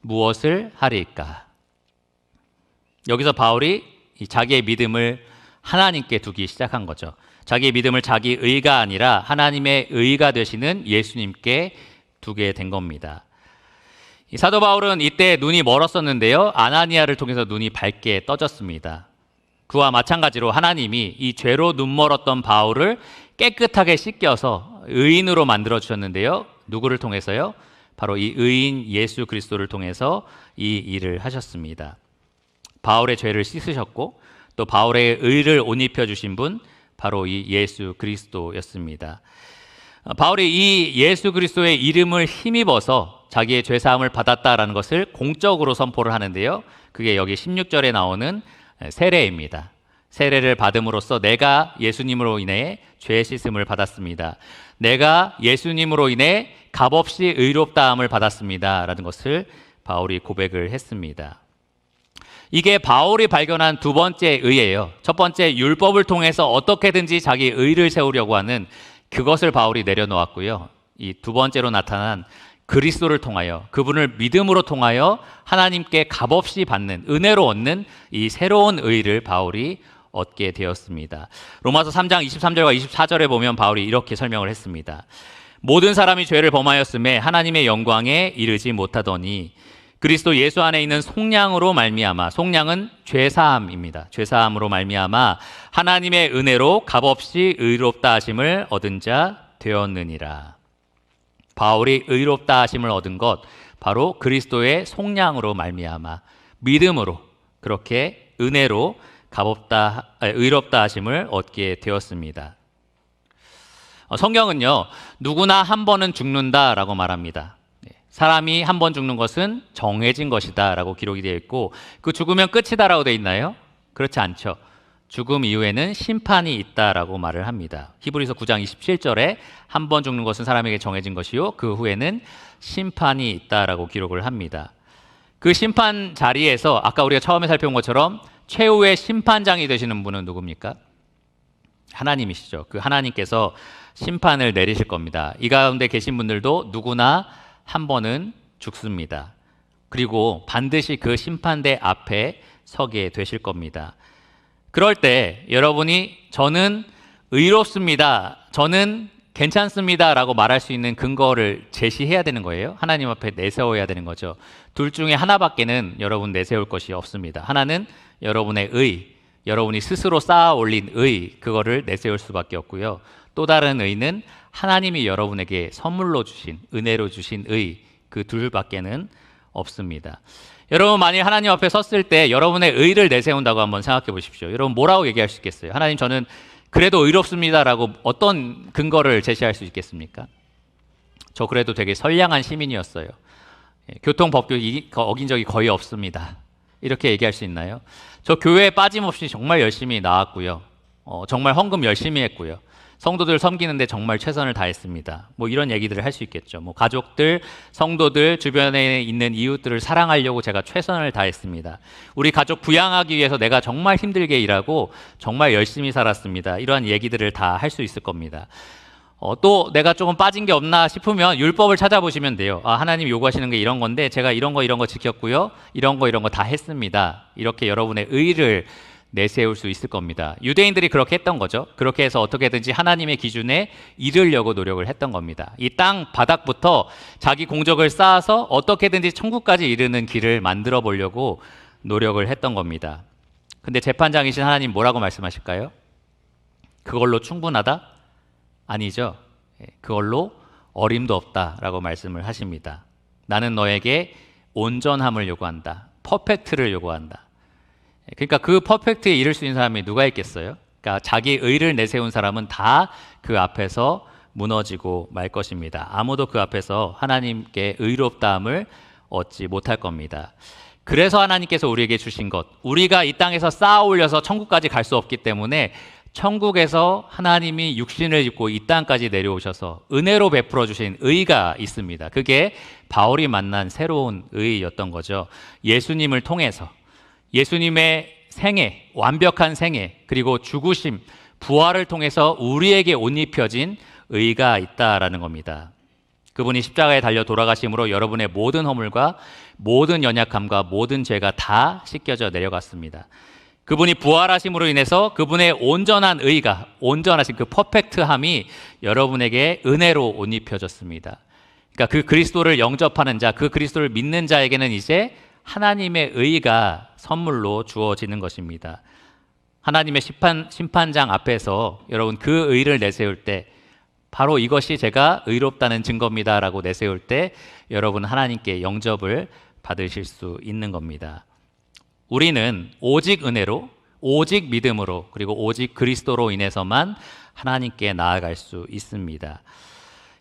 [SPEAKER 1] 무엇을 하리까? 여기서 바울이 자기의 믿음을 하나님께 두기 시작한 거죠. 자기의 믿음을 자기 의가 아니라 하나님의 의가 되시는 예수님께 두게 된 겁니다. 사도 바울은 이때 눈이 멀었었는데요. 아나니아를 통해서 눈이 밝게 떠졌습니다. 그와 마찬가지로 하나님이 이 죄로 눈멀었던 바울을 깨끗하게 씻겨서 의인으로 만들어 주셨는데요. 누구를 통해서요? 바로 이 의인 예수 그리스도를 통해서 이 일을 하셨습니다. 바울의 죄를 씻으셨고 또 바울의 의를 옷 입혀 주신 분 바로 이 예수 그리스도였습니다. 바울이 이 예수 그리스도의 이름을 힘입어서 자기의 죄 사함을 받았다라는 것을 공적으로 선포를 하는데요. 그게 여기 16절에 나오는 세례입니다. 세례를 받음으로써 내가 예수님으로 인해 죄 씻음을 받았습니다. 내가 예수님으로 인해 값없이 의롭다함을 받았습니다. 라는 것을 바울이 고백을 했습니다. 이게 바울이 발견한 두 번째 의예요. 첫 번째 율법을 통해서 어떻게든지 자기 의를 세우려고 하는 그것을 바울이 내려놓았고요. 이 두 번째로 나타난 그리스도를 통하여 그분을 믿음으로 통하여 하나님께 값없이 받는 은혜로 얻는 이 새로운 의를 바울이 얻게 되었습니다. 로마서 3장 23절과 24절에 보면 바울이 이렇게 설명을 했습니다. 모든 사람이 죄를 범하였음에 하나님의 영광에 이르지 못하더니 그리스도 예수 안에 있는 속량으로 말미암아, 속량은 죄사함입니다. 죄사함으로 말미암아 하나님의 은혜로 값없이 의롭다 하심을 얻은 자 되었느니라. 바울이 의롭다 하심을 얻은 것 바로 그리스도의 속량으로 말미암아 믿음으로 그렇게 은혜로 의롭다 하심을 얻게 되었습니다. 성경은요, 누구나 한 번은 죽는다라고 말합니다. 사람이 한 번 죽는 것은 정해진 것이다 라고 기록이 되어 있고, 그 죽으면 끝이다라고 되어 있나요? 그렇지 않죠. 죽음 이후에는 심판이 있다라고 말을 합니다. 히브리서 9장 27절에 한 번 죽는 것은 사람에게 정해진 것이요 그 후에는 심판이 있다라고 기록을 합니다. 그 심판 자리에서 아까 우리가 처음에 살펴본 것처럼 최후의 심판장이 되시는 분은 누굽니까? 하나님이시죠. 그 하나님께서 심판을 내리실 겁니다. 이 가운데 계신 분들도 누구나 한 번은 죽습니다. 그리고 반드시 그 심판대 앞에 서게 되실 겁니다. 그럴 때 여러분이 저는 의롭습니다, 저는 괜찮습니다 라고 말할 수 있는 근거를 제시해야 되는 거예요. 하나님 앞에 내세워야 되는 거죠. 둘 중에 하나밖에는 여러분 내세울 것이 없습니다. 하나는 여러분의 의, 여러분이 스스로 쌓아 올린 의, 그거를 내세울 수밖에 없고요. 또 다른 의는 하나님이 여러분에게 선물로 주신, 은혜로 주신 의, 그 둘밖에는 없습니다. 여러분 만일 하나님 앞에 섰을 때 여러분의 의를 내세운다고 한번 생각해 보십시오. 여러분 뭐라고 얘기할 수 있겠어요? 하나님 저는 그래도 의롭습니다라고 어떤 근거를 제시할 수 있겠습니까? 저 그래도 되게 선량한 시민이었어요. 교통법규 어긴 적이 거의 없습니다. 이렇게 얘기할 수 있나요? 저 교회에 빠짐없이 정말 열심히 나왔고요. 정말 헌금 열심히 했고요. 성도들 섬기는데 정말 최선을 다했습니다. 뭐 이런 얘기들을 할 수 있겠죠. 뭐 가족들, 성도들, 주변에 있는 이웃들을 사랑하려고 제가 최선을 다했습니다. 우리 가족 부양하기 위해서 내가 정말 힘들게 일하고 정말 열심히 살았습니다. 이러한 얘기들을 다 할 수 있을 겁니다. 또 내가 조금 빠진 게 없나 싶으면 율법을 찾아보시면 돼요. 하나님 요구하시는 게 이런 건데 제가 이런 거 지켰고요. 이런 거 다 했습니다. 이렇게 여러분의 의를 내세울 수 있을 겁니다. 유대인들이 그렇게 했던 거죠. 그렇게 해서 어떻게든지 하나님의 기준에 이르려고 노력을 했던 겁니다. 이 땅 바닥부터 자기 공적을 쌓아서 어떻게든지 천국까지 이르는 길을 만들어 보려고 노력을 했던 겁니다. 근데 재판장이신 하나님 뭐라고 말씀하실까요? 그걸로 충분하다? 아니죠. 그걸로 어림도 없다라고 말씀을 하십니다. 나는 너에게 온전함을 요구한다. 퍼펙트를 요구한다. 그러니까 그 퍼펙트에 이를 수 있는 사람이 누가 있겠어요? 그러니까 자기 의를 내세운 사람은 다 그 앞에서 무너지고 말 것입니다. 아무도 그 앞에서 하나님께 의롭다함을 얻지 못할 겁니다. 그래서 하나님께서 우리에게 주신 것, 우리가 이 땅에서 쌓아 올려서 천국까지 갈 수 없기 때문에 천국에서 하나님이 육신을 입고 이 땅까지 내려오셔서 은혜로 베풀어 주신 의가 있습니다. 그게 바울이 만난 새로운 의였던 거죠. 예수님을 통해서 예수님의 생애, 완벽한 생애, 그리고 죽으심, 부활을 통해서 우리에게 옷 입혀진 의가 있다라는 겁니다. 그분이 십자가에 달려 돌아가심으로 여러분의 모든 허물과 모든 연약함과 모든 죄가 다 씻겨져 내려갔습니다. 그분이 부활하심으로 인해서 그분의 온전한 의가, 온전하신 그 퍼펙트함이 여러분에게 은혜로 옷 입혀졌습니다. 그러니까 그 그리스도를 영접하는 자, 그 그리스도를 믿는 자에게는 이제 하나님의 의가 선물로 주어지는 것입니다. 하나님의 심판장 앞에서 여러분 그 의를 내세울 때 바로 이것이 제가 의롭다는 증거입니다라고 내세울 때 여러분 하나님께 영접을 받으실 수 있는 겁니다. 우리는 오직 은혜로, 오직 믿음으로, 그리고 오직 그리스도로 인해서만 하나님께 나아갈 수 있습니다.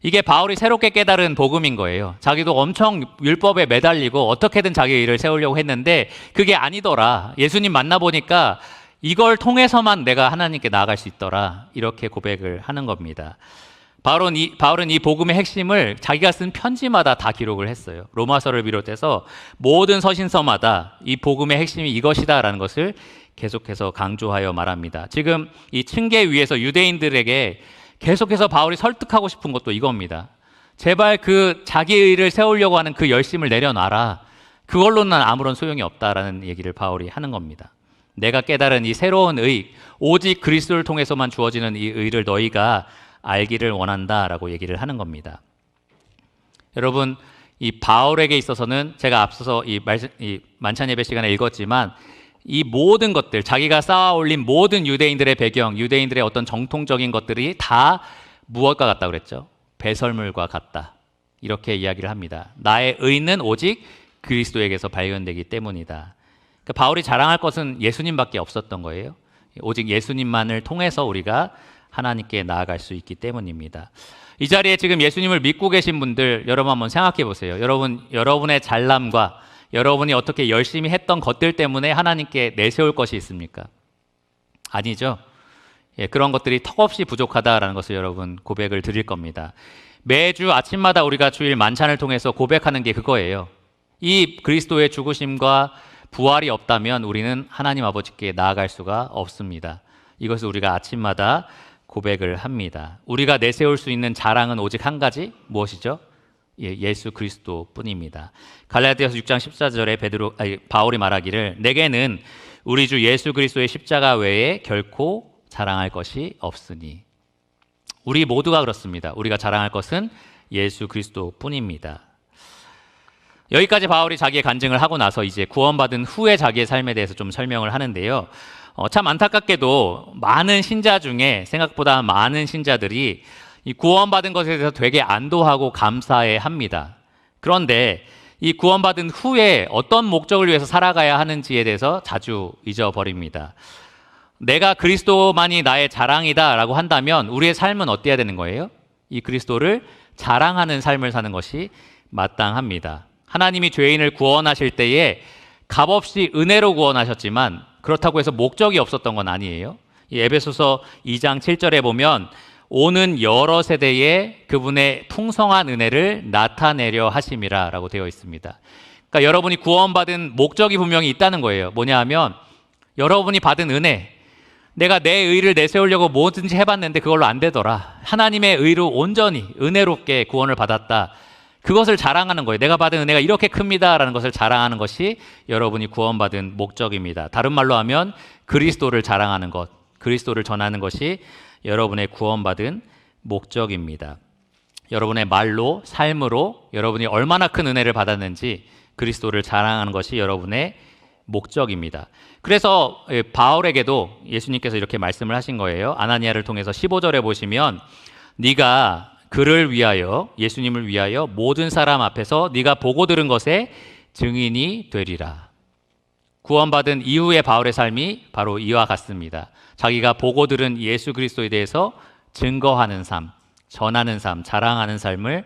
[SPEAKER 1] 이게 바울이 새롭게 깨달은 복음인 거예요. 자기도 엄청 율법에 매달리고 어떻게든 자기 일을 세우려고 했는데 그게 아니더라. 예수님 만나보니까 이걸 통해서만 내가 하나님께 나아갈 수 있더라. 이렇게 고백을 하는 겁니다. 바울은 이 복음의 핵심을 자기가 쓴 편지마다 다 기록을 했어요. 로마서를 비롯해서 모든 서신서마다 이 복음의 핵심이 이것이다라는 것을 계속해서 강조하여 말합니다. 지금 이 층계 위에서 유대인들에게 계속해서 바울이 설득하고 싶은 것도 이겁니다. 제발 그 자기의 일을 세우려고 하는 그 열심을 내려놔라. 그걸로는 아무런 소용이 없다라는 얘기를 바울이 하는 겁니다. 내가 깨달은 이 새로운 의, 오직 그리스도를 통해서만 주어지는 이 의를 너희가 알기를 원한다라고 얘기를 하는 겁니다. 여러분, 이 바울에게 있어서는 제가 앞서서 이 만찬 예배 시간에 읽었지만 이 모든 것들, 자기가 쌓아 올린 모든 유대인들의 배경, 유대인들의 어떤 정통적인 것들이 다 무엇과 같다 그랬죠? 배설물과 같다. 이렇게 이야기를 합니다. 나의 의는 오직 그리스도에게서 발견되기 때문이다. 그러니까 바울이 자랑할 것은 예수님밖에 없었던 거예요. 오직 예수님만을 통해서 우리가 하나님께 나아갈 수 있기 때문입니다. 이 자리에 지금 예수님을 믿고 계신 분들, 여러분 한번 생각해 보세요. 여러분의 잘남과 여러분이 어떻게 열심히 했던 것들 때문에 하나님께 내세울 것이 있습니까? 아니죠. 그런 것들이 턱없이 부족하다라는 것을 여러분 고백을 드릴 겁니다. 매주 아침마다 우리가 주일 만찬을 통해서 고백하는 게 그거예요. 이 그리스도의 죽으심과 부활이 없다면 우리는 하나님 아버지께 나아갈 수가 없습니다. 이것을 우리가 아침마다 고백을 합니다. 우리가 내세울 수 있는 자랑은 오직 한 가지, 무엇이죠? 예수 그리스도 뿐입니다. 갈라디아서 6장 14절에 바울이 말하기를 내게는 우리 주 예수 그리스도의 십자가 외에 결코 자랑할 것이 없으니. 우리 모두가 그렇습니다. 우리가 자랑할 것은 예수 그리스도 뿐입니다. 여기까지 바울이 자기의 간증을 하고 나서 이제 구원받은 후에 자기의 삶에 대해서 좀 설명을 하는데요. 참 안타깝게도 많은 신자 중에 생각보다 많은 신자들이 이 구원받은 것에 대해서 되게 안도하고 감사해 합니다. 그런데 이 구원받은 후에 어떤 목적을 위해서 살아가야 하는지에 대해서 자주 잊어버립니다. 내가 그리스도만이 나의 자랑이다 라고 한다면 우리의 삶은 어때야 되는 거예요? 이 그리스도를 자랑하는 삶을 사는 것이 마땅합니다. 하나님이 죄인을 구원하실 때에 값없이 은혜로 구원하셨지만 그렇다고 해서 목적이 없었던 건 아니에요. 이 에베소서 2장 7절에 보면 오는 여러 세대에 그분의 풍성한 은혜를 나타내려 하심이라 라고 되어 있습니다. 그러니까 여러분이 구원받은 목적이 분명히 있다는 거예요. 뭐냐 하면 여러분이 받은 은혜, 내가 내 의를 내세우려고 뭐든지 해봤는데 그걸로 안 되더라. 하나님의 의로 온전히 은혜롭게 구원을 받았다. 그것을 자랑하는 거예요. 내가 받은 은혜가 이렇게 큽니다 라는 것을 자랑하는 것이 여러분이 구원받은 목적입니다. 다른 말로 하면 그리스도를 자랑하는 것, 그리스도를 전하는 것이 여러분의 구원받은 목적입니다. 여러분의 말로, 삶으로 여러분이 얼마나 큰 은혜를 받았는지 그리스도를 자랑하는 것이 여러분의 목적입니다. 그래서 바울에게도 예수님께서 이렇게 말씀을 하신 거예요. 아나니아를 통해서 15절에 보시면 네가 그를 위하여, 예수님을 위하여 모든 사람 앞에서 네가 보고 들은 것에 증인이 되리라. 구원받은 이후의 바울의 삶이 바로 이와 같습니다. 자기가 보고 들은 예수 그리스도에 대해서 증거하는 삶, 전하는 삶, 자랑하는 삶을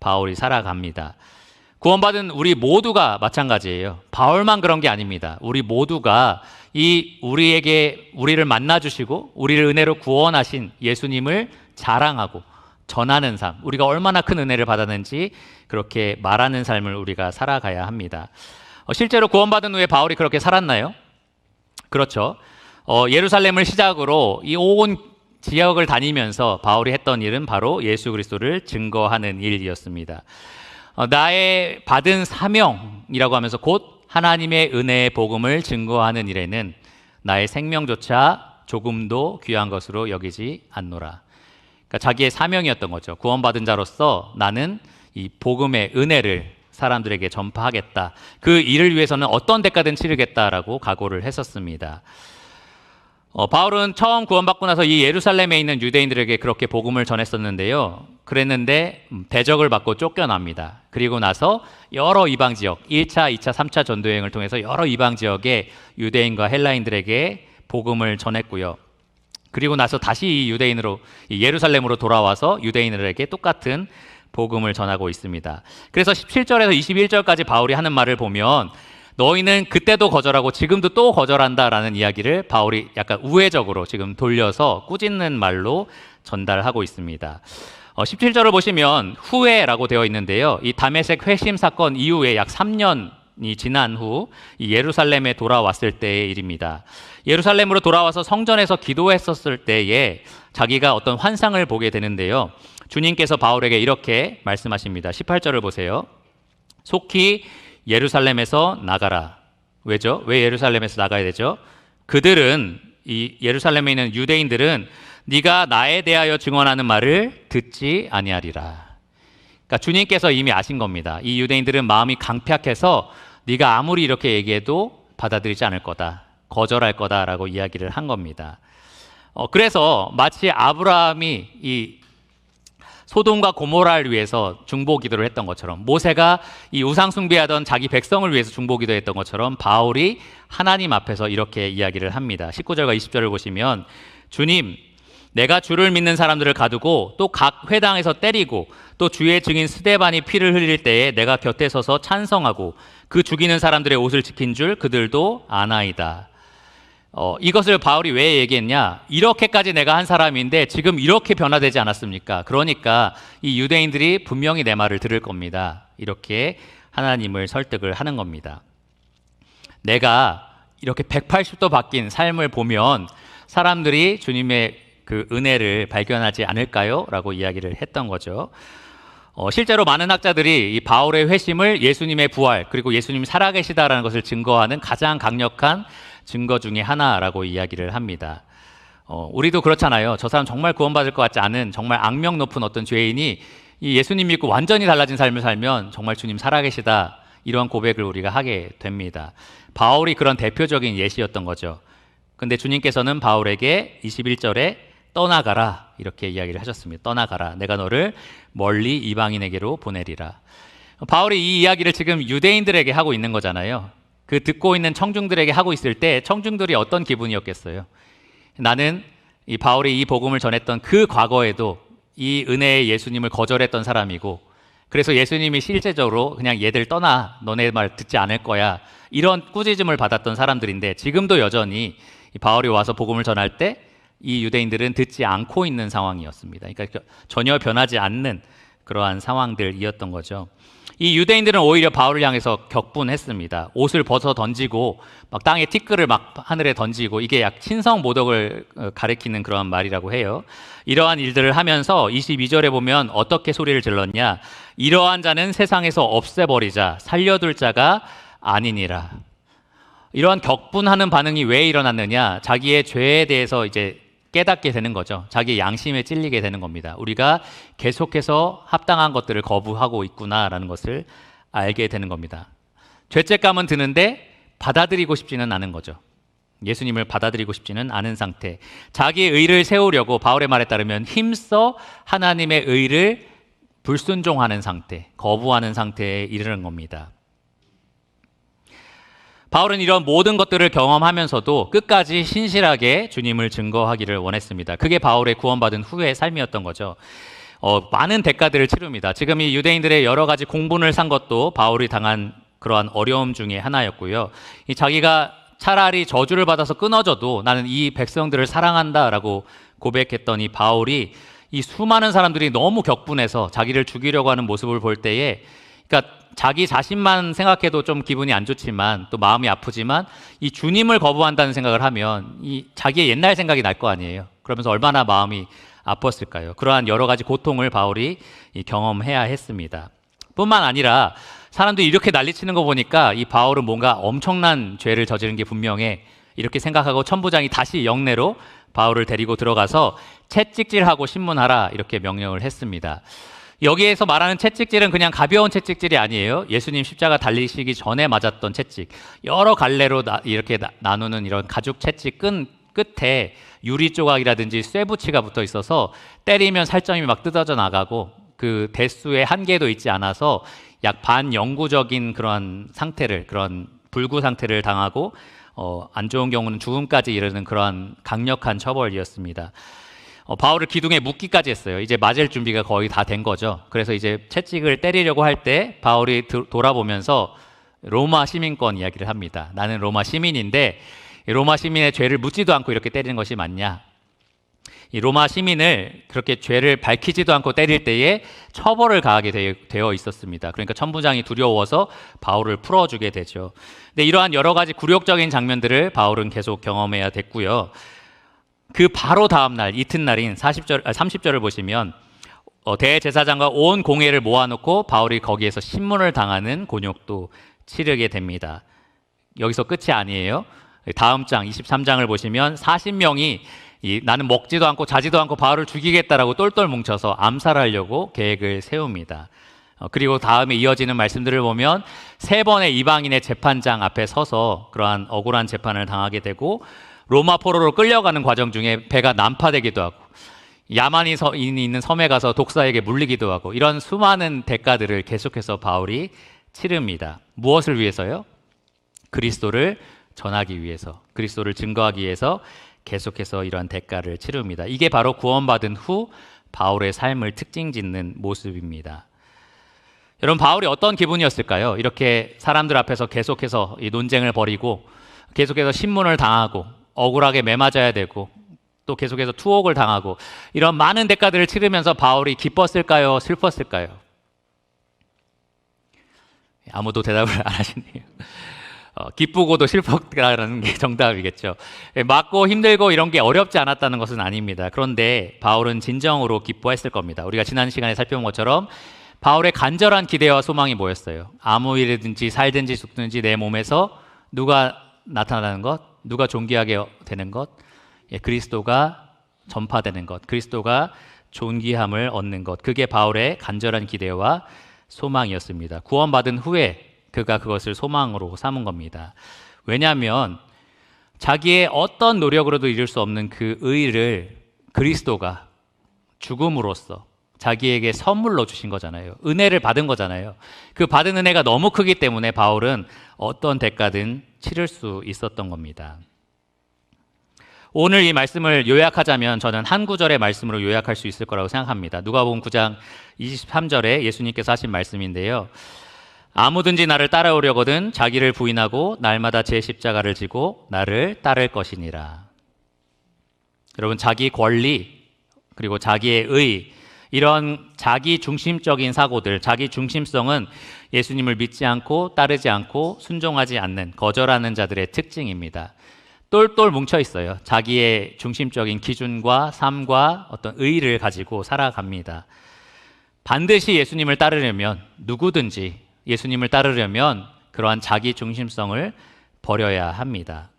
[SPEAKER 1] 바울이 살아갑니다. 구원받은 우리 모두가 마찬가지예요. 바울만 그런 게 아닙니다. 우리 모두가 우리를 만나주시고 우리를 은혜로 구원하신 예수님을 자랑하고 전하는 삶, 우리가 얼마나 큰 은혜를 받았는지 그렇게 말하는 삶을 우리가 살아가야 합니다. 실제로 구원받은 후에 바울이 그렇게 살았나요? 그렇죠. 예루살렘을 시작으로 이 온 지역을 다니면서 바울이 했던 일은 바로 예수 그리스도를 증거하는 일이었습니다. 나의 받은 사명이라고 하면서 곧 하나님의 은혜의 복음을 증거하는 일에는 나의 생명조차 조금도 귀한 것으로 여기지 않노라. 그러니까 자기의 사명이었던 거죠. 구원받은 자로서 나는 이 복음의 은혜를 사람들에게 전파하겠다. 그 일을 위해서는 어떤 대가든 치르겠다라고 각오를 했었습니다. 바울은 처음 구원받고 나서 이 예루살렘에 있는 유대인들에게 그렇게 복음을 전했었는데요. 그랬는데 대적을 받고 쫓겨납니다. 그리고 나서 여러 이방 지역, 1차, 2차, 3차 전도여행을 통해서 여러 이방 지역의 유대인과 헬라인들에게 복음을 전했고요. 그리고 나서 다시 이 예루살렘으로 돌아와서 유대인들에게 똑같은 복음을 전하고 있습니다. 그래서 17절에서 21절까지 바울이 하는 말을 보면 너희는 그때도 거절하고 지금도 또 거절한다라는 이야기를 바울이 약간 우회적으로 지금 돌려서 꾸짖는 말로 전달하고 있습니다. 17절을 보시면 후회라고 되어 있는데요. 이 다메섹 회심 사건 이후에 약 3년이 지난 후 이 예루살렘에 돌아왔을 때의 일입니다. 예루살렘으로 돌아와서 성전에서 기도했었을 때에 자기가 어떤 환상을 보게 되는데요. 주님께서 바울에게 이렇게 말씀하십니다. 18절을 보세요. 속히 예루살렘에서 나가라. 왜죠? 왜 예루살렘에서 나가야 되죠? 그들은, 이 예루살렘에 있는 유대인들은 네가 나에 대하여 증언하는 말을 듣지 아니하리라. 그러니까 주님께서 이미 아신 겁니다. 이 유대인들은 마음이 강팍해서 네가 아무리 이렇게 얘기해도 받아들이지 않을 거다, 거절할 거다라고 이야기를 한 겁니다. 그래서 마치 아브라함이 이 소돔과 고모라를 위해서 중보 기도를 했던 것처럼, 모세가 이 우상 숭배하던 자기 백성을 위해서 중보 기도했던 것처럼 바울이 하나님 앞에서 이렇게 이야기를 합니다. 19절과 20절을 보시면 주님, 내가 주를 믿는 사람들을 가두고 또 각 회당에서 때리고 또 주의 증인 스데반이 피를 흘릴 때에 내가 곁에 서서 찬성하고 그 죽이는 사람들의 옷을 지킨 줄 그들도 아나이다. 이것을 바울이 왜 얘기했냐? 이렇게까지 내가 한 사람인데 지금 이렇게 변화되지 않았습니까? 그러니까 이 유대인들이 분명히 내 말을 들을 겁니다. 이렇게 하나님을 설득을 하는 겁니다. 내가 이렇게 180도 바뀐 삶을 보면 사람들이 주님의 그 은혜를 발견하지 않을까요? 라고 이야기를 했던 거죠. 실제로 많은 학자들이 이 바울의 회심을 예수님의 부활, 그리고 예수님이 살아계시다라는 것을 증거하는 가장 강력한 증거 중에 하나라고 이야기를 합니다. 우리도 그렇잖아요. 저 사람 정말 구원받을 것 같지 않은 정말 악명 높은 어떤 죄인이 이 예수님 믿고 완전히 달라진 삶을 살면 정말 주님 살아계시다, 이러한 고백을 우리가 하게 됩니다. 바울이 그런 대표적인 예시였던 거죠. 근데 주님께서는 바울에게 21절에 떠나가라 이렇게 이야기를 하셨습니다. 떠나가라, 내가 너를 멀리 이방인에게로 보내리라. 바울이 이 이야기를 지금 유대인들에게 하고 있는 거잖아요. 그 듣고 있는 청중들에게 하고 있을 때 청중들이 어떤 기분이었겠어요? 나는 이 바울이 이 복음을 전했던 그 과거에도 이 은혜의 예수님을 거절했던 사람이고, 그래서 예수님이 실제적으로 그냥 얘들 떠나, 너네 말 듣지 않을 거야, 이런 꾸짖음을 받았던 사람들인데 지금도 여전히 이 바울이 와서 복음을 전할 때 이 유대인들은 듣지 않고 있는 상황이었습니다. 그러니까 전혀 변하지 않는 그러한 상황들이었던 거죠. 이 유대인들은 오히려 바울을 향해서 격분했습니다. 옷을 벗어 던지고 막 땅에 티끌을 막 하늘에 던지고, 이게 약 신성 모독을 가리키는 그런 말이라고 해요. 이러한 일들을 하면서 22절에 보면 어떻게 소리를 질렀냐? 이러한 자는 세상에서 없애버리자, 살려둘 자가 아니니라. 이러한 격분하는 반응이 왜 일어났느냐? 자기의 죄에 대해서 이제 깨닫게 되는 거죠. 자기 양심에 찔리게 되는 겁니다. 우리가 계속해서 합당한 것들을 거부하고 있구나라는 것을 알게 되는 겁니다. 죄책감은 드는데 받아들이고 싶지는 않은 거죠. 예수님을 받아들이고 싶지는 않은 상태. 자기의 의를 세우려고 바울의 말에 따르면 힘써 하나님의 의를 불순종하는 상태, 거부하는 상태에 이르는 겁니다. 바울은 이런 모든 것들을 경험하면서도 끝까지 신실하게 주님을 증거하기를 원했습니다. 그게 바울의 구원받은 후의 삶이었던 거죠. 많은 대가들을 치릅니다. 지금 이 유대인들의 여러 가지 공분을 산 것도 바울이 당한 그러한 어려움 중에 하나였고요. 자기가 차라리 저주를 받아서 끊어져도 나는 이 백성들을 사랑한다라고 고백했던 이 바울이 이 수많은 사람들이 너무 격분해서 자기를 죽이려고 하는 모습을 볼 때에, 그러니까 자기 자신만 생각해도 좀 기분이 안 좋지만 또 마음이 아프지만 이 주님을 거부한다는 생각을 하면 이 자기의 옛날 생각이 날 거 아니에요. 그러면서 얼마나 마음이 아팠을까요? 그러한 여러 가지 고통을 바울이 경험해야 했습니다. 뿐만 아니라 사람들이 이렇게 난리치는 거 보니까 이 바울은 뭔가 엄청난 죄를 저지른 게 분명해, 이렇게 생각하고 천부장이 다시 영내로 바울을 데리고 들어가서 채찍질하고 신문하라 이렇게 명령을 했습니다. 여기에서 말하는 채찍질은 그냥 가벼운 채찍질이 아니에요. 예수님 십자가 달리시기 전에 맞았던 채찍, 여러 갈래로 이렇게 나누는 이런 가죽 채찍 끈 끝에 유리 조각이라든지 쇠붙이가 붙어 있어서 때리면 살점이 막 뜯어져 나가고 그 대수의 한계도 있지 않아서 약 반영구적인 그런 상태를, 그런 불구 상태를 당하고 안 좋은 경우는 죽음까지 이르는 그러한 강력한 처벌이었습니다. 바울을 기둥에 묶기까지 했어요. 이제 맞을 준비가 거의 다 된 거죠. 그래서 이제 채찍을 때리려고 할 때 바울이 돌아보면서 로마 시민권 이야기를 합니다. 나는 로마 시민인데 로마 시민의 죄를 묻지도 않고 이렇게 때리는 것이 맞냐? 이 로마 시민을 그렇게 죄를 밝히지도 않고 때릴 때에 처벌을 가하게 되어 있었습니다. 그러니까 천부장이 두려워서 바울을 풀어주게 되죠. 근데 이러한 여러 가지 굴욕적인 장면들을 바울은 계속 경험해야 됐고요. 그 바로 다음 날 이튿날인 30절을 보시면 대제사장과 온 공회를 모아놓고 바울이 거기에서 신문을 당하는 곤욕도 치르게 됩니다. 여기서 끝이 아니에요. 다음 장 23장을 보시면 40명이 나는 먹지도 않고 자지도 않고 바울을 죽이겠다라고 똘똘 뭉쳐서 암살하려고 계획을 세웁니다. 그리고 다음에 이어지는 말씀들을 보면 3번의 이방인의 재판장 앞에 서서 그러한 억울한 재판을 당하게 되고 로마 포로로 끌려가는 과정 중에 배가 난파되기도 하고 야만인이 있는 섬에 가서 독사에게 물리기도 하고 이런 수많은 대가들을 계속해서 바울이 치릅니다. 무엇을 위해서요? 그리스도를 전하기 위해서, 그리스도를 증거하기 위해서 계속해서 이러한 대가를 치릅니다. 이게 바로 구원받은 후 바울의 삶을 특징 짓는 모습입니다. 여러분, 바울이 어떤 기분이었을까요? 이렇게 사람들 앞에서 계속해서 이 논쟁을 벌이고 계속해서 신문을 당하고 억울하게 매맞아야 되고 또 계속해서 투옥을 당하고 이런 많은 대가들을 치르면서 바울이 기뻤을까요? 슬펐을까요? 아무도 대답을 안 하시네요. 기쁘고도 슬펐다는 게 정답이겠죠. 맞고 힘들고 이런 게 어렵지 않았다는 것은 아닙니다. 그런데 바울은 진정으로 기뻐했을 겁니다. 우리가 지난 시간에 살펴본 것처럼 바울의 간절한 기대와 소망이 뭐였어요? 아무 일이든지 살든지 죽든지 내 몸에서 누가 나타나는 것? 누가 존귀하게 되는 것? 그리스도가 전파되는 것, 그리스도가 존귀함을 얻는 것, 그게 바울의 간절한 기대와 소망이었습니다. 구원받은 후에 그가 그것을 소망으로 삼은 겁니다. 왜냐하면 자기의 어떤 노력으로도 이룰 수 없는 그 의를 그리스도가 죽음으로써 자기에게 선물로 주신 거잖아요. 은혜를 받은 거잖아요. 그 받은 은혜가 너무 크기 때문에 바울은 어떤 대가든 치를 수 있었던 겁니다. 오늘 이 말씀을 요약하자면 저는 한 구절의 말씀으로 요약할 수 있을 거라고 생각합니다. 누가복음 9장 23절에 예수님께서 하신 말씀인데요. 아무든지 나를 따라오려거든 자기를 부인하고 날마다 제 십자가를 지고 나를 따를 것이니라. 여러분, 자기 권리 그리고 자기의 의, 이런 자기 중심적인 사고들, 자기 중심성은 예수님을 믿지 않고 따르지 않고 순종하지 않는, 거절하는 자들의 특징입니다. 똘똘 뭉쳐 있어요. 자기의 중심적인 기준과 삶과 어떤 의의를 가지고 살아갑니다. 반드시 예수님을 따르려면, 누구든지 예수님을 따르려면 그러한 자기 중심성을 버려야 합니다.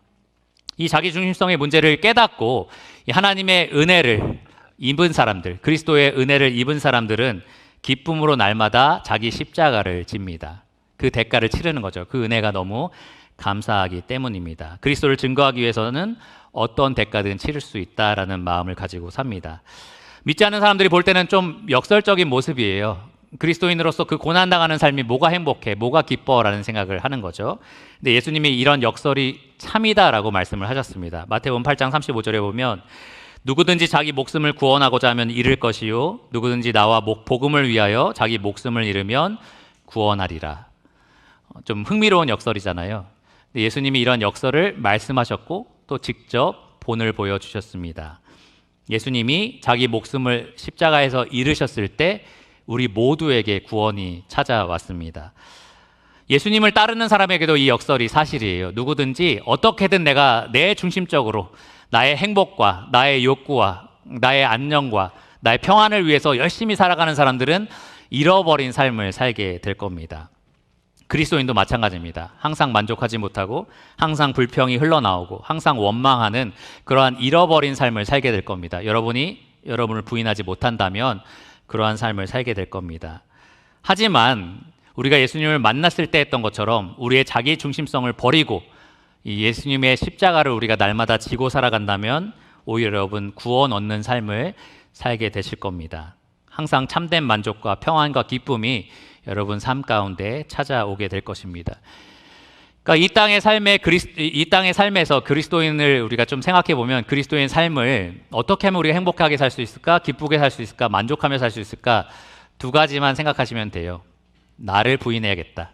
[SPEAKER 1] 이 자기 중심성의 문제를 깨닫고 하나님의 은혜를 입은 사람들, 그리스도의 은혜를 입은 사람들은 기쁨으로 날마다 자기 십자가를 집니다. 그 대가를 치르는 거죠. 그 은혜가 너무 감사하기 때문입니다. 그리스도를 증거하기 위해서는 어떤 대가든 치를 수 있다라는 마음을 가지고 삽니다. 믿지 않는 사람들이 볼 때는 좀 역설적인 모습이에요. 그리스도인으로서 그 고난당하는 삶이 뭐가 행복해, 뭐가 기뻐라는 생각을 하는 거죠. 근데 예수님이 이런 역설이 참이다라고 말씀을 하셨습니다. 마태복음 8장 35절에 보면 누구든지 자기 목숨을 구원하고자 하면 잃을 것이요 누구든지 나와 복음을 위하여 자기 목숨을 잃으면 구원하리라. 좀 흥미로운 역설이잖아요. 근데 예수님이 이런 역설을 말씀하셨고 또 직접 본을 보여주셨습니다. 예수님이 자기 목숨을 십자가에서 잃으셨을 때 우리 모두에게 구원이 찾아왔습니다. 예수님을 따르는 사람에게도 이 역설이 사실이에요. 누구든지 어떻게든 내가 내 중심적으로 나의 행복과 나의 욕구와 나의 안녕과 나의 평안을 위해서 열심히 살아가는 사람들은 잃어버린 삶을 살게 될 겁니다. 그리스도인도 마찬가지입니다. 항상 만족하지 못하고 항상 불평이 흘러나오고 항상 원망하는 그러한 잃어버린 삶을 살게 될 겁니다. 여러분이 여러분을 부인하지 못한다면 그러한 삶을 살게 될 겁니다. 하지만 우리가 예수님을 만났을 때 했던 것처럼 우리의 자기 중심성을 버리고 이 예수님의 십자가를 우리가 날마다 지고 살아간다면 오히려 여러분 구원 얻는 삶을 살게 되실 겁니다. 항상 참된 만족과 평안과 기쁨이 여러분 삶 가운데 찾아오게 될 것입니다. 그러니까 이 땅의 삶에서 그리스도인을 우리가 좀 생각해 보면 그리스도인 삶을 어떻게 하면 우리가 행복하게 살 수 있을까? 기쁘게 살 수 있을까? 만족하며 살 수 있을까? 두 가지만 생각하시면 돼요. 나를 부인해야겠다.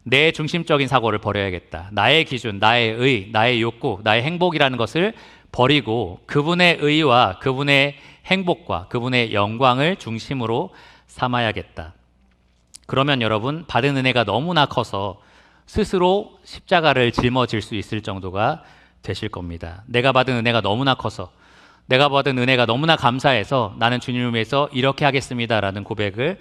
[SPEAKER 1] 내 중심적인 사고를 버려야겠다. 나의 기준, 나의 의, 나의 욕구, 나의 행복이라는 것을 버리고 그분의 의와 그분의 행복과 그분의 영광을 중심으로 삼아야겠다. 그러면 여러분 받은 은혜가 너무나 커서 스스로 십자가를 짊어질 수 있을 정도가 되실 겁니다. 내가 받은 은혜가 너무나 커서, 내가 받은 은혜가 너무나 감사해서 나는 주님을 위해서 이렇게 하겠습니다라는 고백을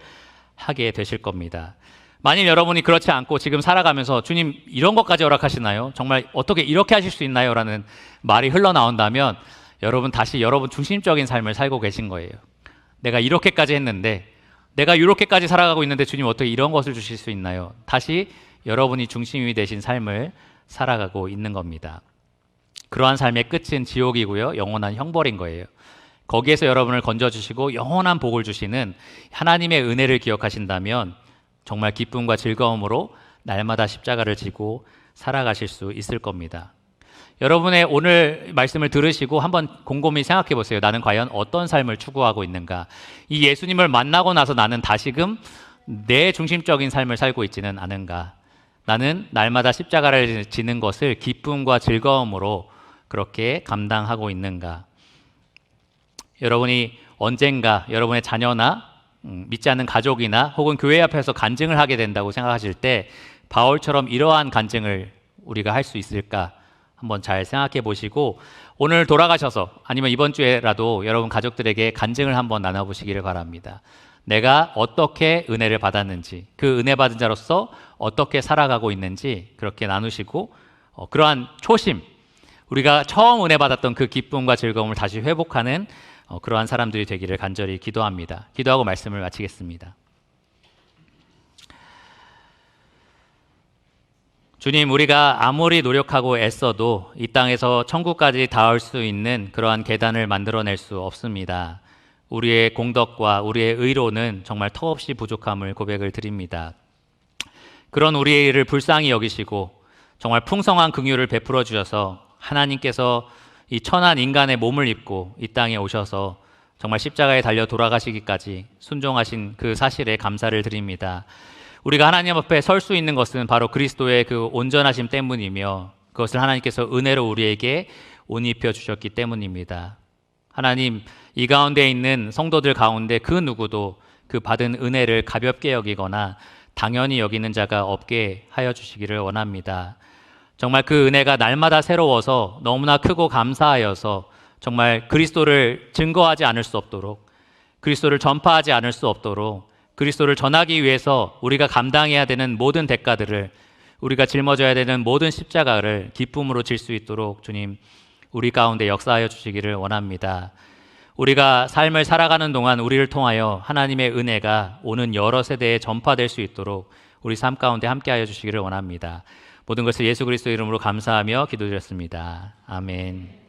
[SPEAKER 1] 하게 되실 겁니다. 만일 여러분이 그렇지 않고 지금 살아가면서 주님 이런 것까지 허락하시나요? 정말 어떻게 이렇게 하실 수 있나요? 라는 말이 흘러나온다면 여러분 다시 여러분 중심적인 삶을 살고 계신 거예요. 내가 이렇게까지 했는데, 내가 이렇게까지 살아가고 있는데 주님 어떻게 이런 것을 주실 수 있나요? 다시 여러분이 중심이 되신 삶을 살아가고 있는 겁니다. 그러한 삶의 끝은 지옥이고요, 영원한 형벌인 거예요. 거기에서 여러분을 건져주시고 영원한 복을 주시는 하나님의 은혜를 기억하신다면 정말 기쁨과 즐거움으로 날마다 십자가를 지고 살아가실 수 있을 겁니다. 여러분의 오늘 말씀을 들으시고 한번 곰곰이 생각해 보세요. 나는 과연 어떤 삶을 추구하고 있는가? 이 예수님을 만나고 나서 나는 다시금 내 중심적인 삶을 살고 있지는 않은가? 나는 날마다 십자가를 지는 것을 기쁨과 즐거움으로 그렇게 감당하고 있는가? 여러분이 언젠가 여러분의 자녀나 믿지 않는 가족이나 혹은 교회 앞에서 간증을 하게 된다고 생각하실 때 바울처럼 이러한 간증을 우리가 할 수 있을까? 한번 잘 생각해 보시고 오늘 돌아가셔서 아니면 이번 주에라도 여러분 가족들에게 간증을 한번 나눠보시기를 바랍니다. 내가 어떻게 은혜를 받았는지, 그 은혜 받은 자로서 어떻게 살아가고 있는지 그렇게 나누시고 그러한 초심, 우리가 처음 은혜 받았던 그 기쁨과 즐거움을 다시 회복하는 그러한 사람들이 되기를 간절히 기도합니다. 기도하고 말씀을 마치겠습니다. 주님, 우리가 아무리 노력하고 애써도 이 땅에서 천국까지 닿을 수 있는 그러한 계단을 만들어낼 수 없습니다. 우리의 공덕과 우리의 의로는 정말 턱없이 부족함을 고백을 드립니다. 그런 우리를 불쌍히 여기시고 정말 풍성한 긍휼을 베풀어 주셔서 하나님께서 이 천한 인간의 몸을 입고 이 땅에 오셔서 정말 십자가에 달려 돌아가시기까지 순종하신 그 사실에 감사를 드립니다. 우리가 하나님 앞에 설 수 있는 것은 바로 그리스도의 그 온전하심 때문이며 그것을 하나님께서 은혜로 우리에게 옷 입혀 주셨기 때문입니다. 하나님, 이 가운데 있는 성도들 가운데 그 누구도 그 받은 은혜를 가볍게 여기거나 당연히 여기는 자가 없게 하여 주시기를 원합니다. 정말 그 은혜가 날마다 새로워서 너무나 크고 감사하여서 정말 그리스도를 증거하지 않을 수 없도록, 그리스도를 전파하지 않을 수 없도록, 그리스도를 전하기 위해서 우리가 감당해야 되는 모든 대가들을, 우리가 짊어져야 되는 모든 십자가를 기쁨으로 질 수 있도록 주님 우리 가운데 역사하여 주시기를 원합니다. 우리가 삶을 살아가는 동안 우리를 통하여 하나님의 은혜가 오는 여러 세대에 전파될 수 있도록 우리 삶 가운데 함께하여 주시기를 원합니다. 모든 것을 예수 그리스도 이름으로 감사하며 기도드렸습니다. 아멘.